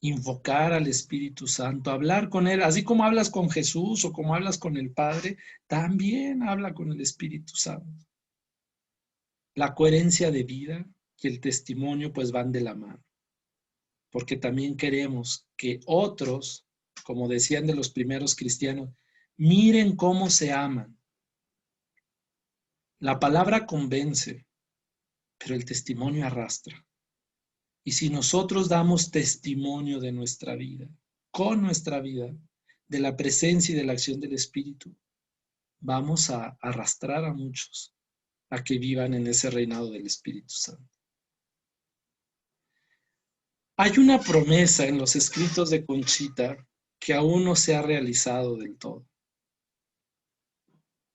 Invocar al Espíritu Santo, hablar con Él, así como hablas con Jesús o como hablas con el Padre, también habla con el Espíritu Santo. La coherencia de vida y el testimonio pues van de la mano, porque también queremos que otros, como decían de los primeros cristianos, miren cómo se aman. La palabra convence, pero el testimonio arrastra. Y si nosotros damos testimonio de nuestra vida, con nuestra vida, de la presencia y de la acción del Espíritu, vamos a arrastrar a muchos a que vivan en ese reinado del Espíritu Santo. Hay una promesa en los escritos de Conchita que aún no se ha realizado del todo.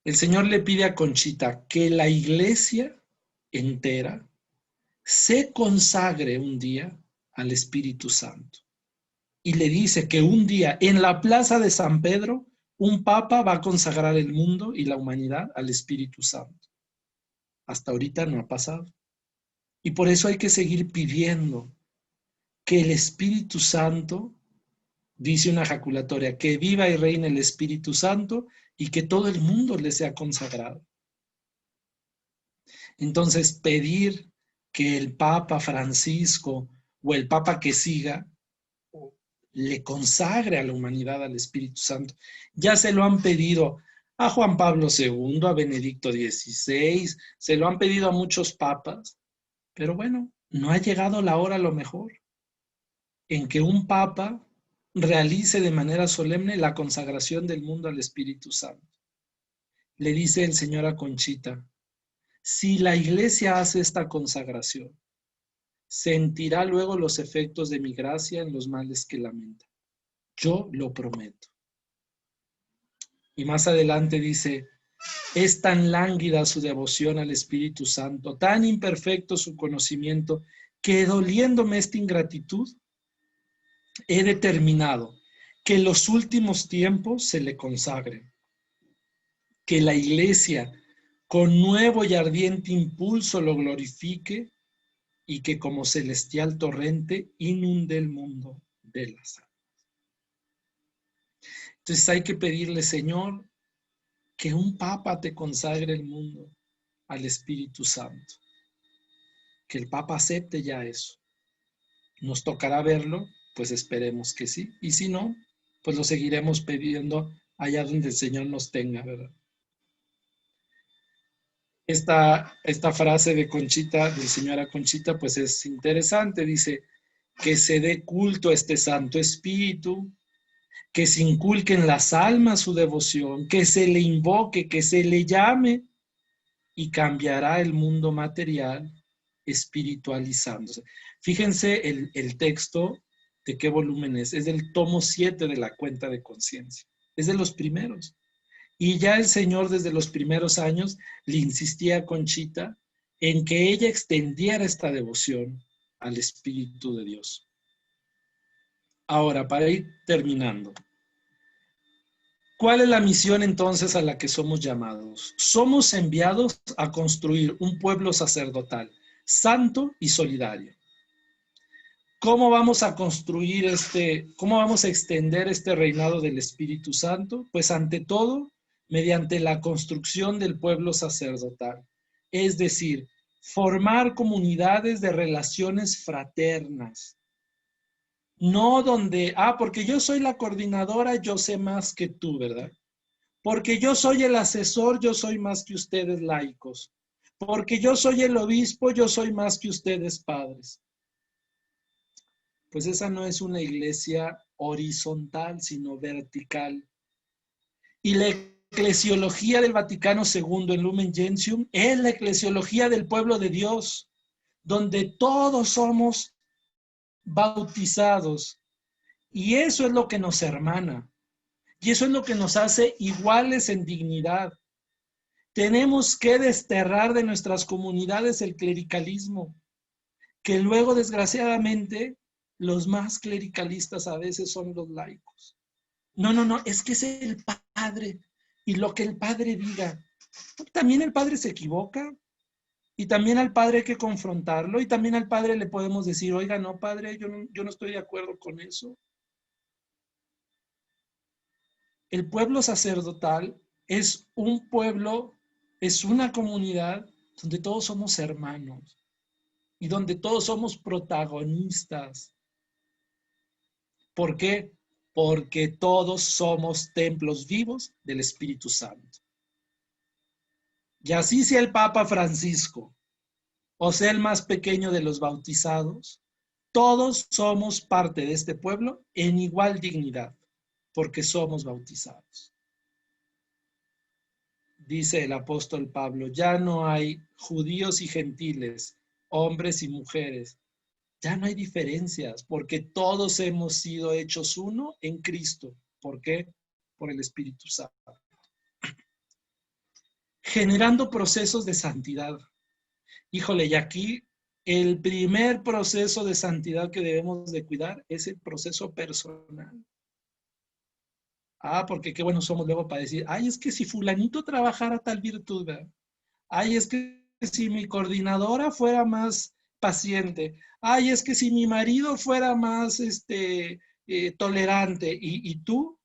El Señor le pide a Conchita que la iglesia entera se consagre un día al Espíritu Santo. Y le dice que un día en la plaza de San Pedro, un papa va a consagrar el mundo y la humanidad al Espíritu Santo. Hasta ahorita no ha pasado. Y por eso hay que seguir pidiendo que el Espíritu Santo, dice una jaculatoria, que viva y reine el Espíritu Santo y que todo el mundo le sea consagrado. Entonces, pedir que el Papa Francisco o el Papa que siga le consagre a la humanidad al Espíritu Santo. Ya se lo han pedido a Juan Pablo II, a Benedicto XVI, se lo han pedido a muchos papas, pero bueno, no ha llegado la hora a lo mejor en que un papa realice de manera solemne la consagración del mundo al Espíritu Santo. Le dice el Señor a Conchita, si la iglesia hace esta consagración, sentirá luego los efectos de mi gracia en los males que lamenta. Yo lo prometo. Y más adelante dice, es tan lánguida su devoción al Espíritu Santo, tan imperfecto su conocimiento, que doliéndome esta ingratitud, he determinado que en los últimos tiempos se le consagre, que la iglesia con nuevo y ardiente impulso lo glorifique y que como celestial torrente inunde el mundo de las almas. Entonces hay que pedirle, Señor, que un papa te consagre el mundo al Espíritu Santo, que el papa acepte ya eso. Nos tocará verlo, pues esperemos que sí, y si no, pues lo seguiremos pidiendo allá donde el Señor nos tenga, ¿verdad? Esta frase de Conchita, de señora Conchita, pues es interesante, dice, que se dé culto a este Santo Espíritu, que se inculque en las almas su devoción, que se le invoque, que se le llame y cambiará el mundo material espiritualizándose. Fíjense el texto de qué volumen es del tomo 7 de la cuenta de conciencia, es de los primeros. Y ya el Señor desde los primeros años le insistía a Conchita en que ella extendiera esta devoción al Espíritu de Dios. Ahora, para ir terminando, ¿cuál es la misión entonces a la que somos llamados? Somos enviados a construir un pueblo sacerdotal, santo y solidario. ¿Cómo vamos a construir cómo vamos a extender este reinado del Espíritu Santo? Pues ante todo, mediante la construcción del pueblo sacerdotal. Es decir, formar comunidades de relaciones fraternas. No donde, porque yo soy la coordinadora, yo sé más que tú, ¿verdad? Porque yo soy el asesor, yo soy más que ustedes laicos. Porque yo soy el obispo, yo soy más que ustedes padres. Pues esa no es una iglesia horizontal, sino vertical. Y la eclesiología del Vaticano II en Lumen Gentium es la eclesiología del pueblo de Dios, donde todos somos bautizados. Y eso es lo que nos hermana. Y eso es lo que nos hace iguales en dignidad. Tenemos que desterrar de nuestras comunidades el clericalismo, que luego, desgraciadamente, los más clericalistas a veces son los laicos. No, es que es el padre y lo que el padre diga. También el padre se equivoca y también al padre hay que confrontarlo y también al padre le podemos decir, oiga, no, padre, yo no estoy de acuerdo con eso. El pueblo sacerdotal es un pueblo, es una comunidad donde todos somos hermanos y donde todos somos protagonistas. ¿Por qué? Porque todos somos templos vivos del Espíritu Santo. Y así sea el Papa Francisco, o sea el más pequeño de los bautizados, todos somos parte de este pueblo en igual dignidad, porque somos bautizados. Dice el apóstol Pablo, ya no hay judíos y gentiles, hombres y mujeres, ya no hay diferencias, porque todos hemos sido hechos uno en Cristo. ¿Por qué? Por el Espíritu Santo. Generando procesos de santidad. Híjole, y aquí el primer proceso de santidad que debemos de cuidar es el proceso personal. Porque qué buenos somos luego para decir, es que si fulanito trabajara tal virtud, ¿verdad? Es que si mi coordinadora fuera más paciente, es que si mi marido fuera más tolerante, y tú,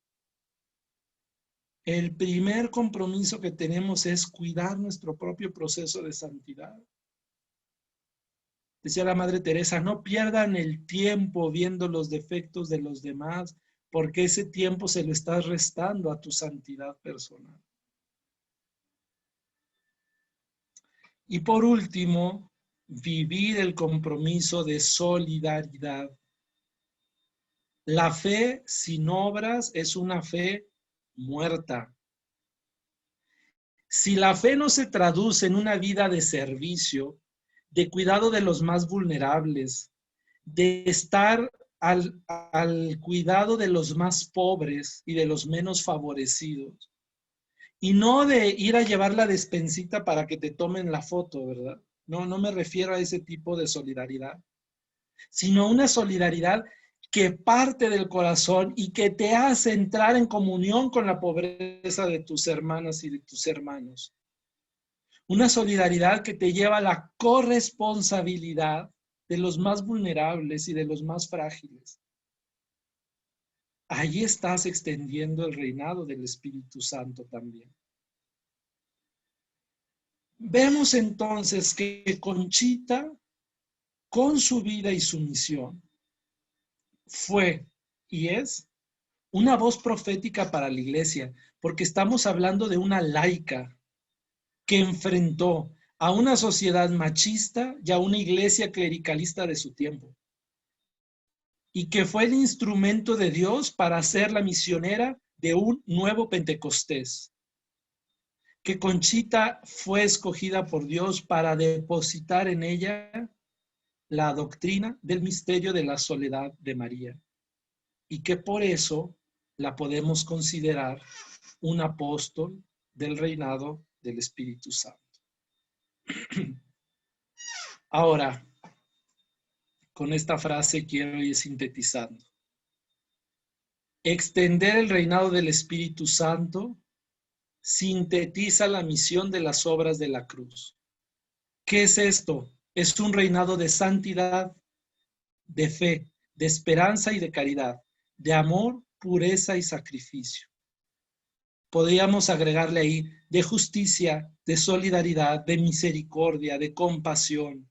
el primer compromiso que tenemos es cuidar nuestro propio proceso de santidad. Decía la Madre Teresa, no pierdan el tiempo viendo los defectos de los demás, porque ese tiempo se lo estás restando a tu santidad personal. Y por último, vivir el compromiso de solidaridad. La fe sin obras es una fe muerta. Si la fe no se traduce en una vida de servicio, de cuidado de los más vulnerables, de estar al cuidado de los más pobres y de los menos favorecidos, y no de ir a llevar la despensita para que te tomen la foto, ¿verdad? No me refiero a ese tipo de solidaridad, sino una solidaridad que parte del corazón y que te hace entrar en comunión con la pobreza de tus hermanas y de tus hermanos. Una solidaridad que te lleva a la corresponsabilidad de los más vulnerables y de los más frágiles. Allí estás extendiendo el reinado del Espíritu Santo también. Vemos entonces que Conchita, con su vida y su misión, fue y es una voz profética para la iglesia, porque estamos hablando de una laica que enfrentó a una sociedad machista y a una iglesia clericalista de su tiempo, y que fue el instrumento de Dios para ser la misionera de un nuevo Pentecostés. Que Conchita fue escogida por Dios para depositar en ella la doctrina del misterio de la soledad de María, y que por eso la podemos considerar un apóstol del reinado del Espíritu Santo. Ahora, con esta frase quiero ir sintetizando. Extender el reinado del Espíritu Santo sintetiza la misión de las obras de la cruz. ¿Qué es esto? Es un reinado de santidad, de fe, de esperanza y de caridad, de amor, pureza y sacrificio. Podríamos agregarle ahí de justicia, de solidaridad, de misericordia, de compasión.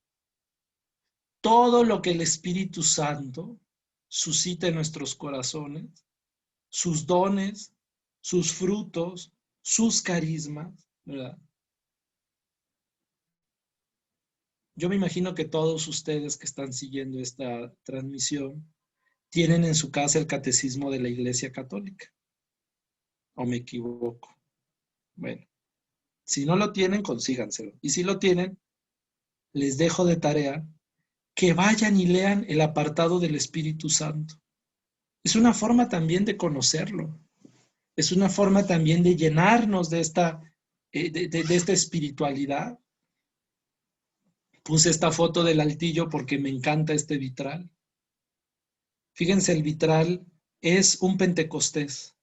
Todo lo que el Espíritu Santo suscita en nuestros corazones, sus dones, sus frutos, sus carismas, ¿verdad? Yo me imagino que todos ustedes que están siguiendo esta transmisión tienen en su casa el catecismo de la Iglesia Católica. ¿O me equivoco? Bueno, si no lo tienen, consíganselo. Y si lo tienen, les dejo de tarea que vayan y lean el apartado del Espíritu Santo. Es una forma también de conocerlo. Es una forma también de llenarnos de esta espiritualidad. Puse esta foto del altillo porque me encanta este vitral. Fíjense, el vitral es un Pentecostés.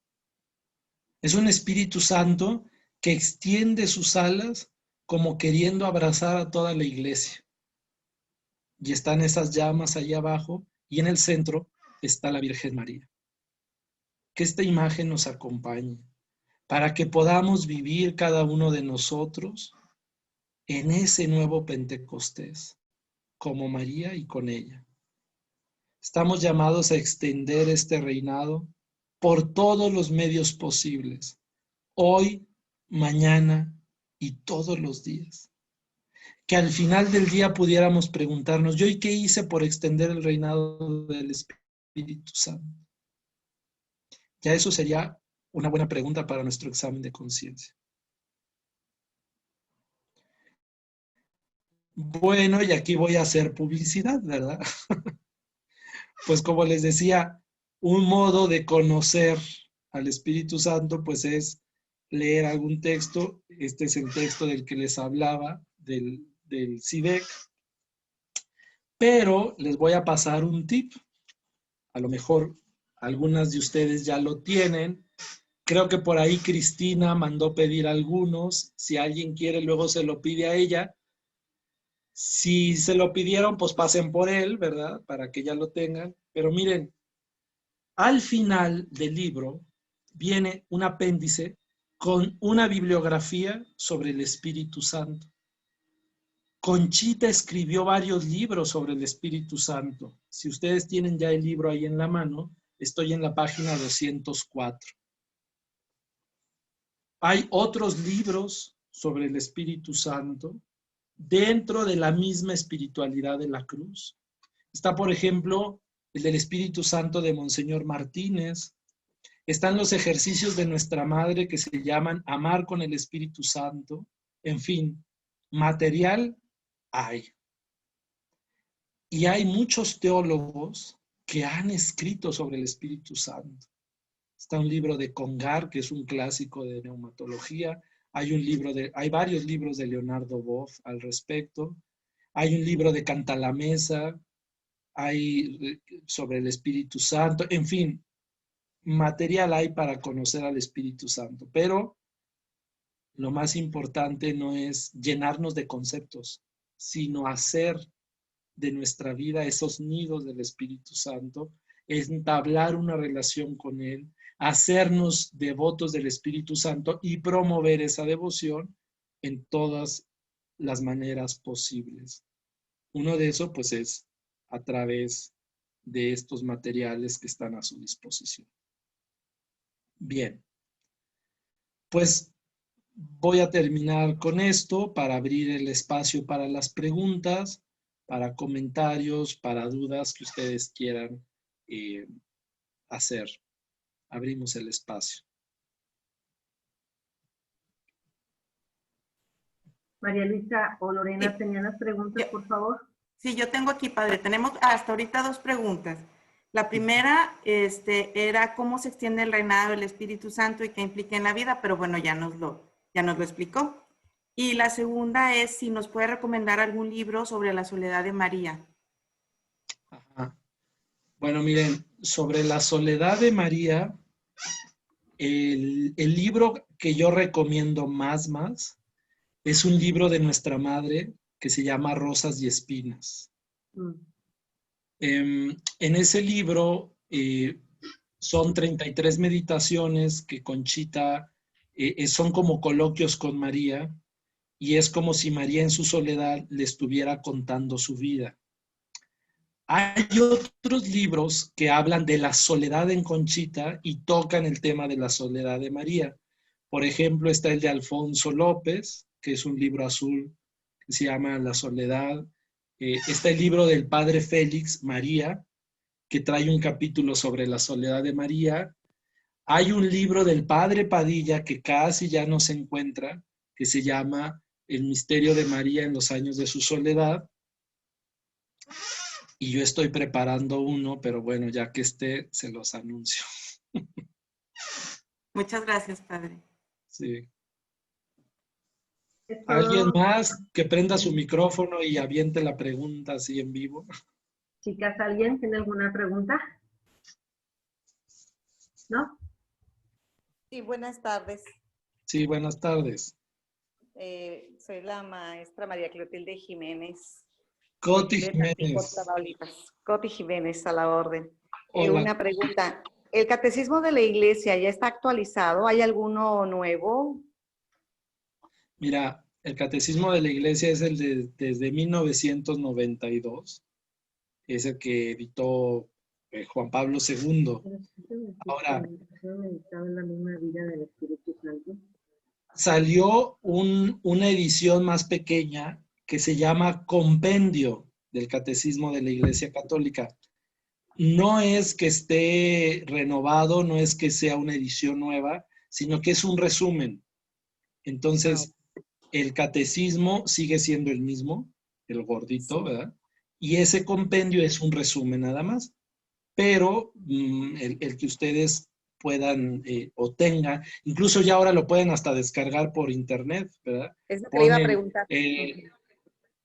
Es un Espíritu Santo que extiende sus alas como queriendo abrazar a toda la iglesia. Y están esas llamas ahí abajo y en el centro está la Virgen María. Que esta imagen nos acompañe para que podamos vivir cada uno de nosotros en ese nuevo Pentecostés, como María y con ella. Estamos llamados a extender este reinado por todos los medios posibles, hoy, mañana y todos los días. Que al final del día pudiéramos preguntarnos, ¿yo y qué hice por extender el reinado del Espíritu Santo? Ya eso sería una buena pregunta para nuestro examen de conciencia. Bueno, y aquí voy a hacer publicidad, ¿verdad? Pues como les decía, un modo de conocer al Espíritu Santo, pues es leer algún texto. Este es el texto del que les hablaba, del SIDEC. Pero les voy a pasar un tip. A lo mejor algunas de ustedes ya lo tienen. Creo que por ahí Cristina mandó pedir algunos. Si alguien quiere, luego se lo pide a ella. Si se lo pidieron, pues pasen por él, ¿verdad? Para que ya lo tengan. Pero miren, al final del libro viene un apéndice con una bibliografía sobre el Espíritu Santo. Conchita escribió varios libros sobre el Espíritu Santo. Si ustedes tienen ya el libro ahí en la mano, estoy en la página 204. Hay otros libros sobre el Espíritu Santo dentro de la misma espiritualidad de la cruz. Está, por ejemplo, el del Espíritu Santo de Monseñor Martínez. Están los ejercicios de nuestra madre que se llaman Amar con el Espíritu Santo. En fin, material hay. Y hay muchos teólogos que han escrito sobre el Espíritu Santo. Está un libro de Congar, que es un clásico de neumatología. Hay varios libros de Leonardo Boff al respecto. Hay un libro de Cantalamessa, hay sobre el Espíritu Santo. En fin, material hay para conocer al Espíritu Santo. Pero lo más importante no es llenarnos de conceptos, sino hacer de nuestra vida, esos nidos del Espíritu Santo, entablar una relación con Él, hacernos devotos del Espíritu Santo y promover esa devoción en todas las maneras posibles. Uno de esos, pues, es a través de estos materiales que están a su disposición. Bien, pues voy a terminar con esto para abrir el espacio para las preguntas, para comentarios, para dudas que ustedes quieran hacer. Abrimos el espacio. María Luisa o Lorena, Sí. ¿tenían las preguntas, por favor? Sí, yo tengo aquí, padre. Tenemos hasta ahorita 2 preguntas. La primera era cómo se extiende el reinado del Espíritu Santo y qué implica en la vida, pero bueno, ya nos lo explicó. Y la segunda es si nos puede recomendar algún libro sobre la soledad de María. Ajá. Bueno, miren, sobre la soledad de María, el libro que yo recomiendo más es un libro de nuestra madre que se llama Rosas y Espinas. En ese libro son 33 meditaciones que Conchita son como coloquios con María y es como si María en su soledad le estuviera contando su vida. Hay otros libros que hablan de la soledad en Conchita y tocan el tema de la soledad de María. Por ejemplo, está el de Alfonso López, que es un libro azul que se llama La soledad. Está el libro del padre Félix María, que trae un capítulo sobre la soledad de María. Hay un libro del padre Padilla que casi ya no se encuentra, que se llama El misterio de María en los años de su soledad. Y yo estoy preparando uno, pero bueno, ya que esté, se los anuncio. Muchas gracias, padre. Sí. Esto... ¿Alguien más que prenda su micrófono y aviente la pregunta así en vivo? Chicas, ¿alguien tiene alguna pregunta? ¿No? Sí, buenas tardes. Sí, buenas tardes. Soy la maestra María Clotilde Jiménez. Coti de Jiménez. Tampico, Tamaulipas. Coti Jiménez, a la orden. Hola. Una pregunta. ¿El catecismo de la iglesia ya está actualizado? ¿Hay alguno nuevo? Mira, el catecismo de la iglesia es desde 1992. Es el que editó Juan Pablo II. Ahora, en la misma vida del Espíritu Santo. Salió una edición más pequeña que se llama Compendio del Catecismo de la Iglesia Católica. No es que esté renovado, no es que sea una edición nueva, sino que es un resumen. Entonces, el catecismo sigue siendo el mismo, el gordito, ¿verdad? Y ese compendio es un resumen nada más. Pero el que ustedes puedan o tengan, incluso ya ahora lo pueden hasta descargar por internet, ¿verdad? Es lo que le iba a Ponen preguntar.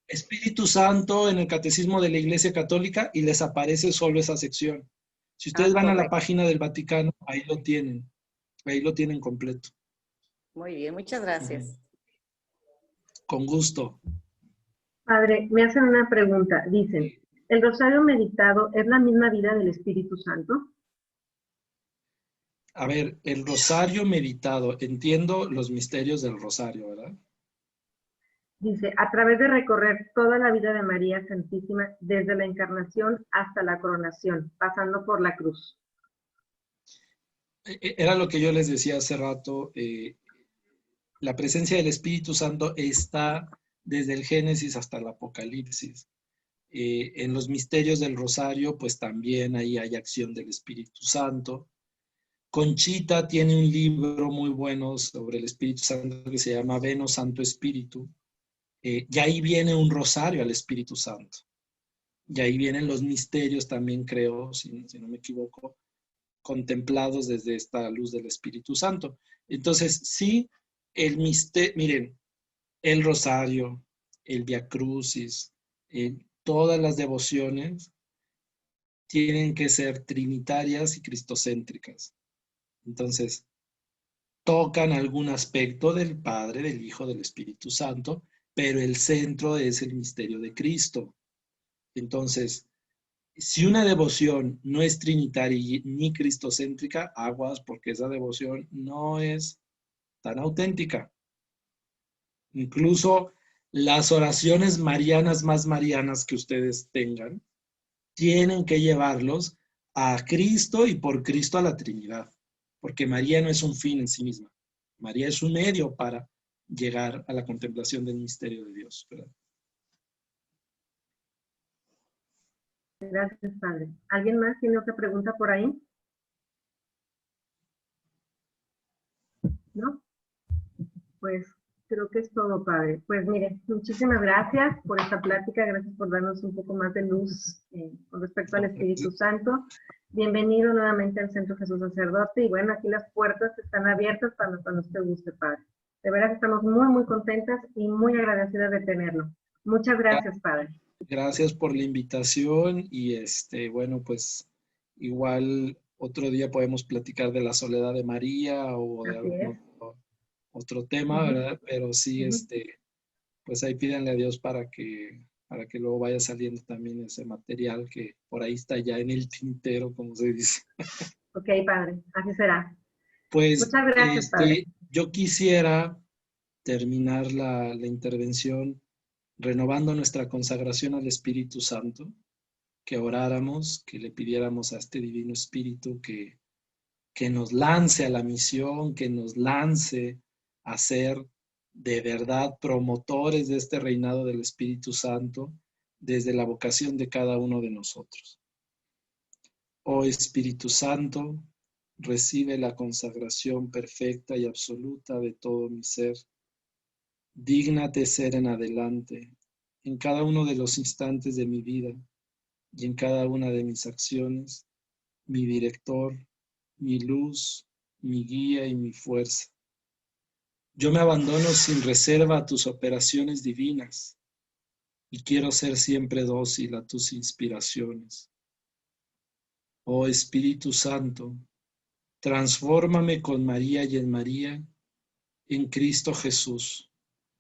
Espíritu Santo en el Catecismo de la Iglesia Católica y les aparece solo esa sección. Si ustedes van a la página del Vaticano, ahí lo tienen completo. Muy bien, muchas gracias. Con gusto. Padre, me hacen una pregunta. Dicen, ¿el rosario meditado es la misma vida del Espíritu Santo? A ver, el rosario meditado, entiendo los misterios del rosario, ¿verdad? Dice, a través de recorrer toda la vida de María Santísima, desde la encarnación hasta la coronación, pasando por la cruz. Era lo que yo les decía hace rato. La presencia del Espíritu Santo está desde el Génesis hasta el Apocalipsis. En los misterios del rosario, pues también ahí hay acción del Espíritu Santo. Conchita tiene un libro muy bueno sobre el Espíritu Santo que se llama Veno Santo Espíritu. Y ahí viene un rosario al Espíritu Santo. Y ahí vienen los misterios también, creo, si no me equivoco, contemplados desde esta luz del Espíritu Santo. Entonces, sí, el misterio, miren, el rosario, el Via Crucis, todas las devociones tienen que ser trinitarias y cristocéntricas. Entonces, tocan algún aspecto del Padre, del Hijo, del Espíritu Santo, pero el centro es el misterio de Cristo. Entonces, si una devoción no es trinitaria ni cristocéntrica, aguas, porque esa devoción no es tan auténtica. Incluso las oraciones marianas más marianas que ustedes tengan, tienen que llevarlos a Cristo y por Cristo a la Trinidad, porque María no es un fin en sí misma. María es un medio para llegar a la contemplación del misterio de Dios, ¿verdad? Gracias, Padre. ¿Alguien más tiene otra pregunta por ahí? ¿No? Pues creo que es todo, Padre. Pues mire, muchísimas gracias por esta plática, gracias por darnos un poco más de luz con respecto al Espíritu Santo. Bienvenido nuevamente al Centro Jesús Sacerdote y bueno, aquí las puertas están abiertas para cuando usted guste, Padre. De verdad estamos muy, muy contentas y muy agradecidas de tenerlo. Muchas gracias, Padre. Gracias por la invitación y bueno, pues igual otro día podemos platicar de la soledad de María o de algún otro tema, ¿verdad? Pero sí, pues ahí pídanle a Dios para que luego vaya saliendo también ese material que por ahí está ya en el tintero, como se dice. Ok, Padre, así será. Pues Muchas gracias, Padre. yo quisiera terminar la intervención renovando nuestra consagración al Espíritu Santo, que oráramos, que le pidiéramos a este Divino Espíritu que nos lance a la misión, que nos lance a ser de verdad promotores de este reinado del Espíritu Santo desde la vocación de cada uno de nosotros. Oh Espíritu Santo, recibe la consagración perfecta y absoluta de todo mi ser. Dígnate ser en adelante, en cada uno de los instantes de mi vida y en cada una de mis acciones, mi director, mi luz, mi guía y mi fuerza. Yo me abandono sin reserva a tus operaciones divinas y quiero ser siempre dócil a tus inspiraciones. Oh Espíritu Santo, transfórmame con María y en María en Cristo Jesús,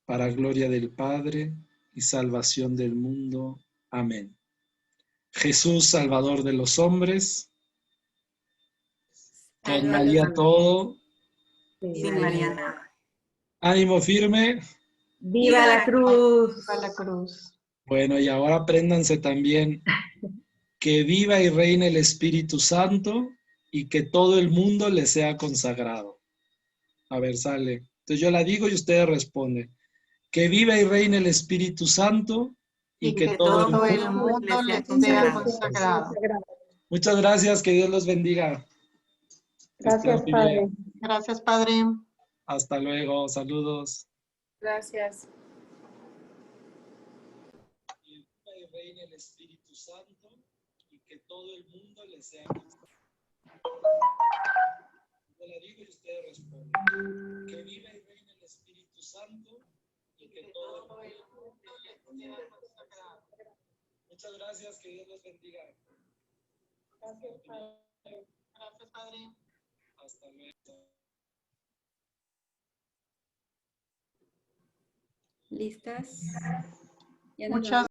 para gloria del Padre y salvación del mundo. Amén. Jesús, Salvador de los hombres, con María todo. Sin María nada. Ánimo firme. ¡Viva la cruz! ¡Viva la cruz! Bueno, y ahora apréndanse también que viva y reine el Espíritu Santo y que todo el mundo le sea consagrado. A ver, sale. Entonces yo la digo y ustedes responden. Que viva y reine el Espíritu Santo y que todo el mundo le sea consagrado. Muchas gracias, que Dios los bendiga. Gracias, Padre. Gracias, Padre. Hasta luego, saludos. Gracias. Que viva y reine el Espíritu Santo y que todo el mundo le sea consagrado. Yo la digo y ustedes responden. Que viva y reine el Espíritu Santo y que todo el mundo le sea consagrado. Muchas gracias, que Dios los bendiga. Gracias, Padre. Gracias, Padre. Hasta luego. ¿Listas? Muchas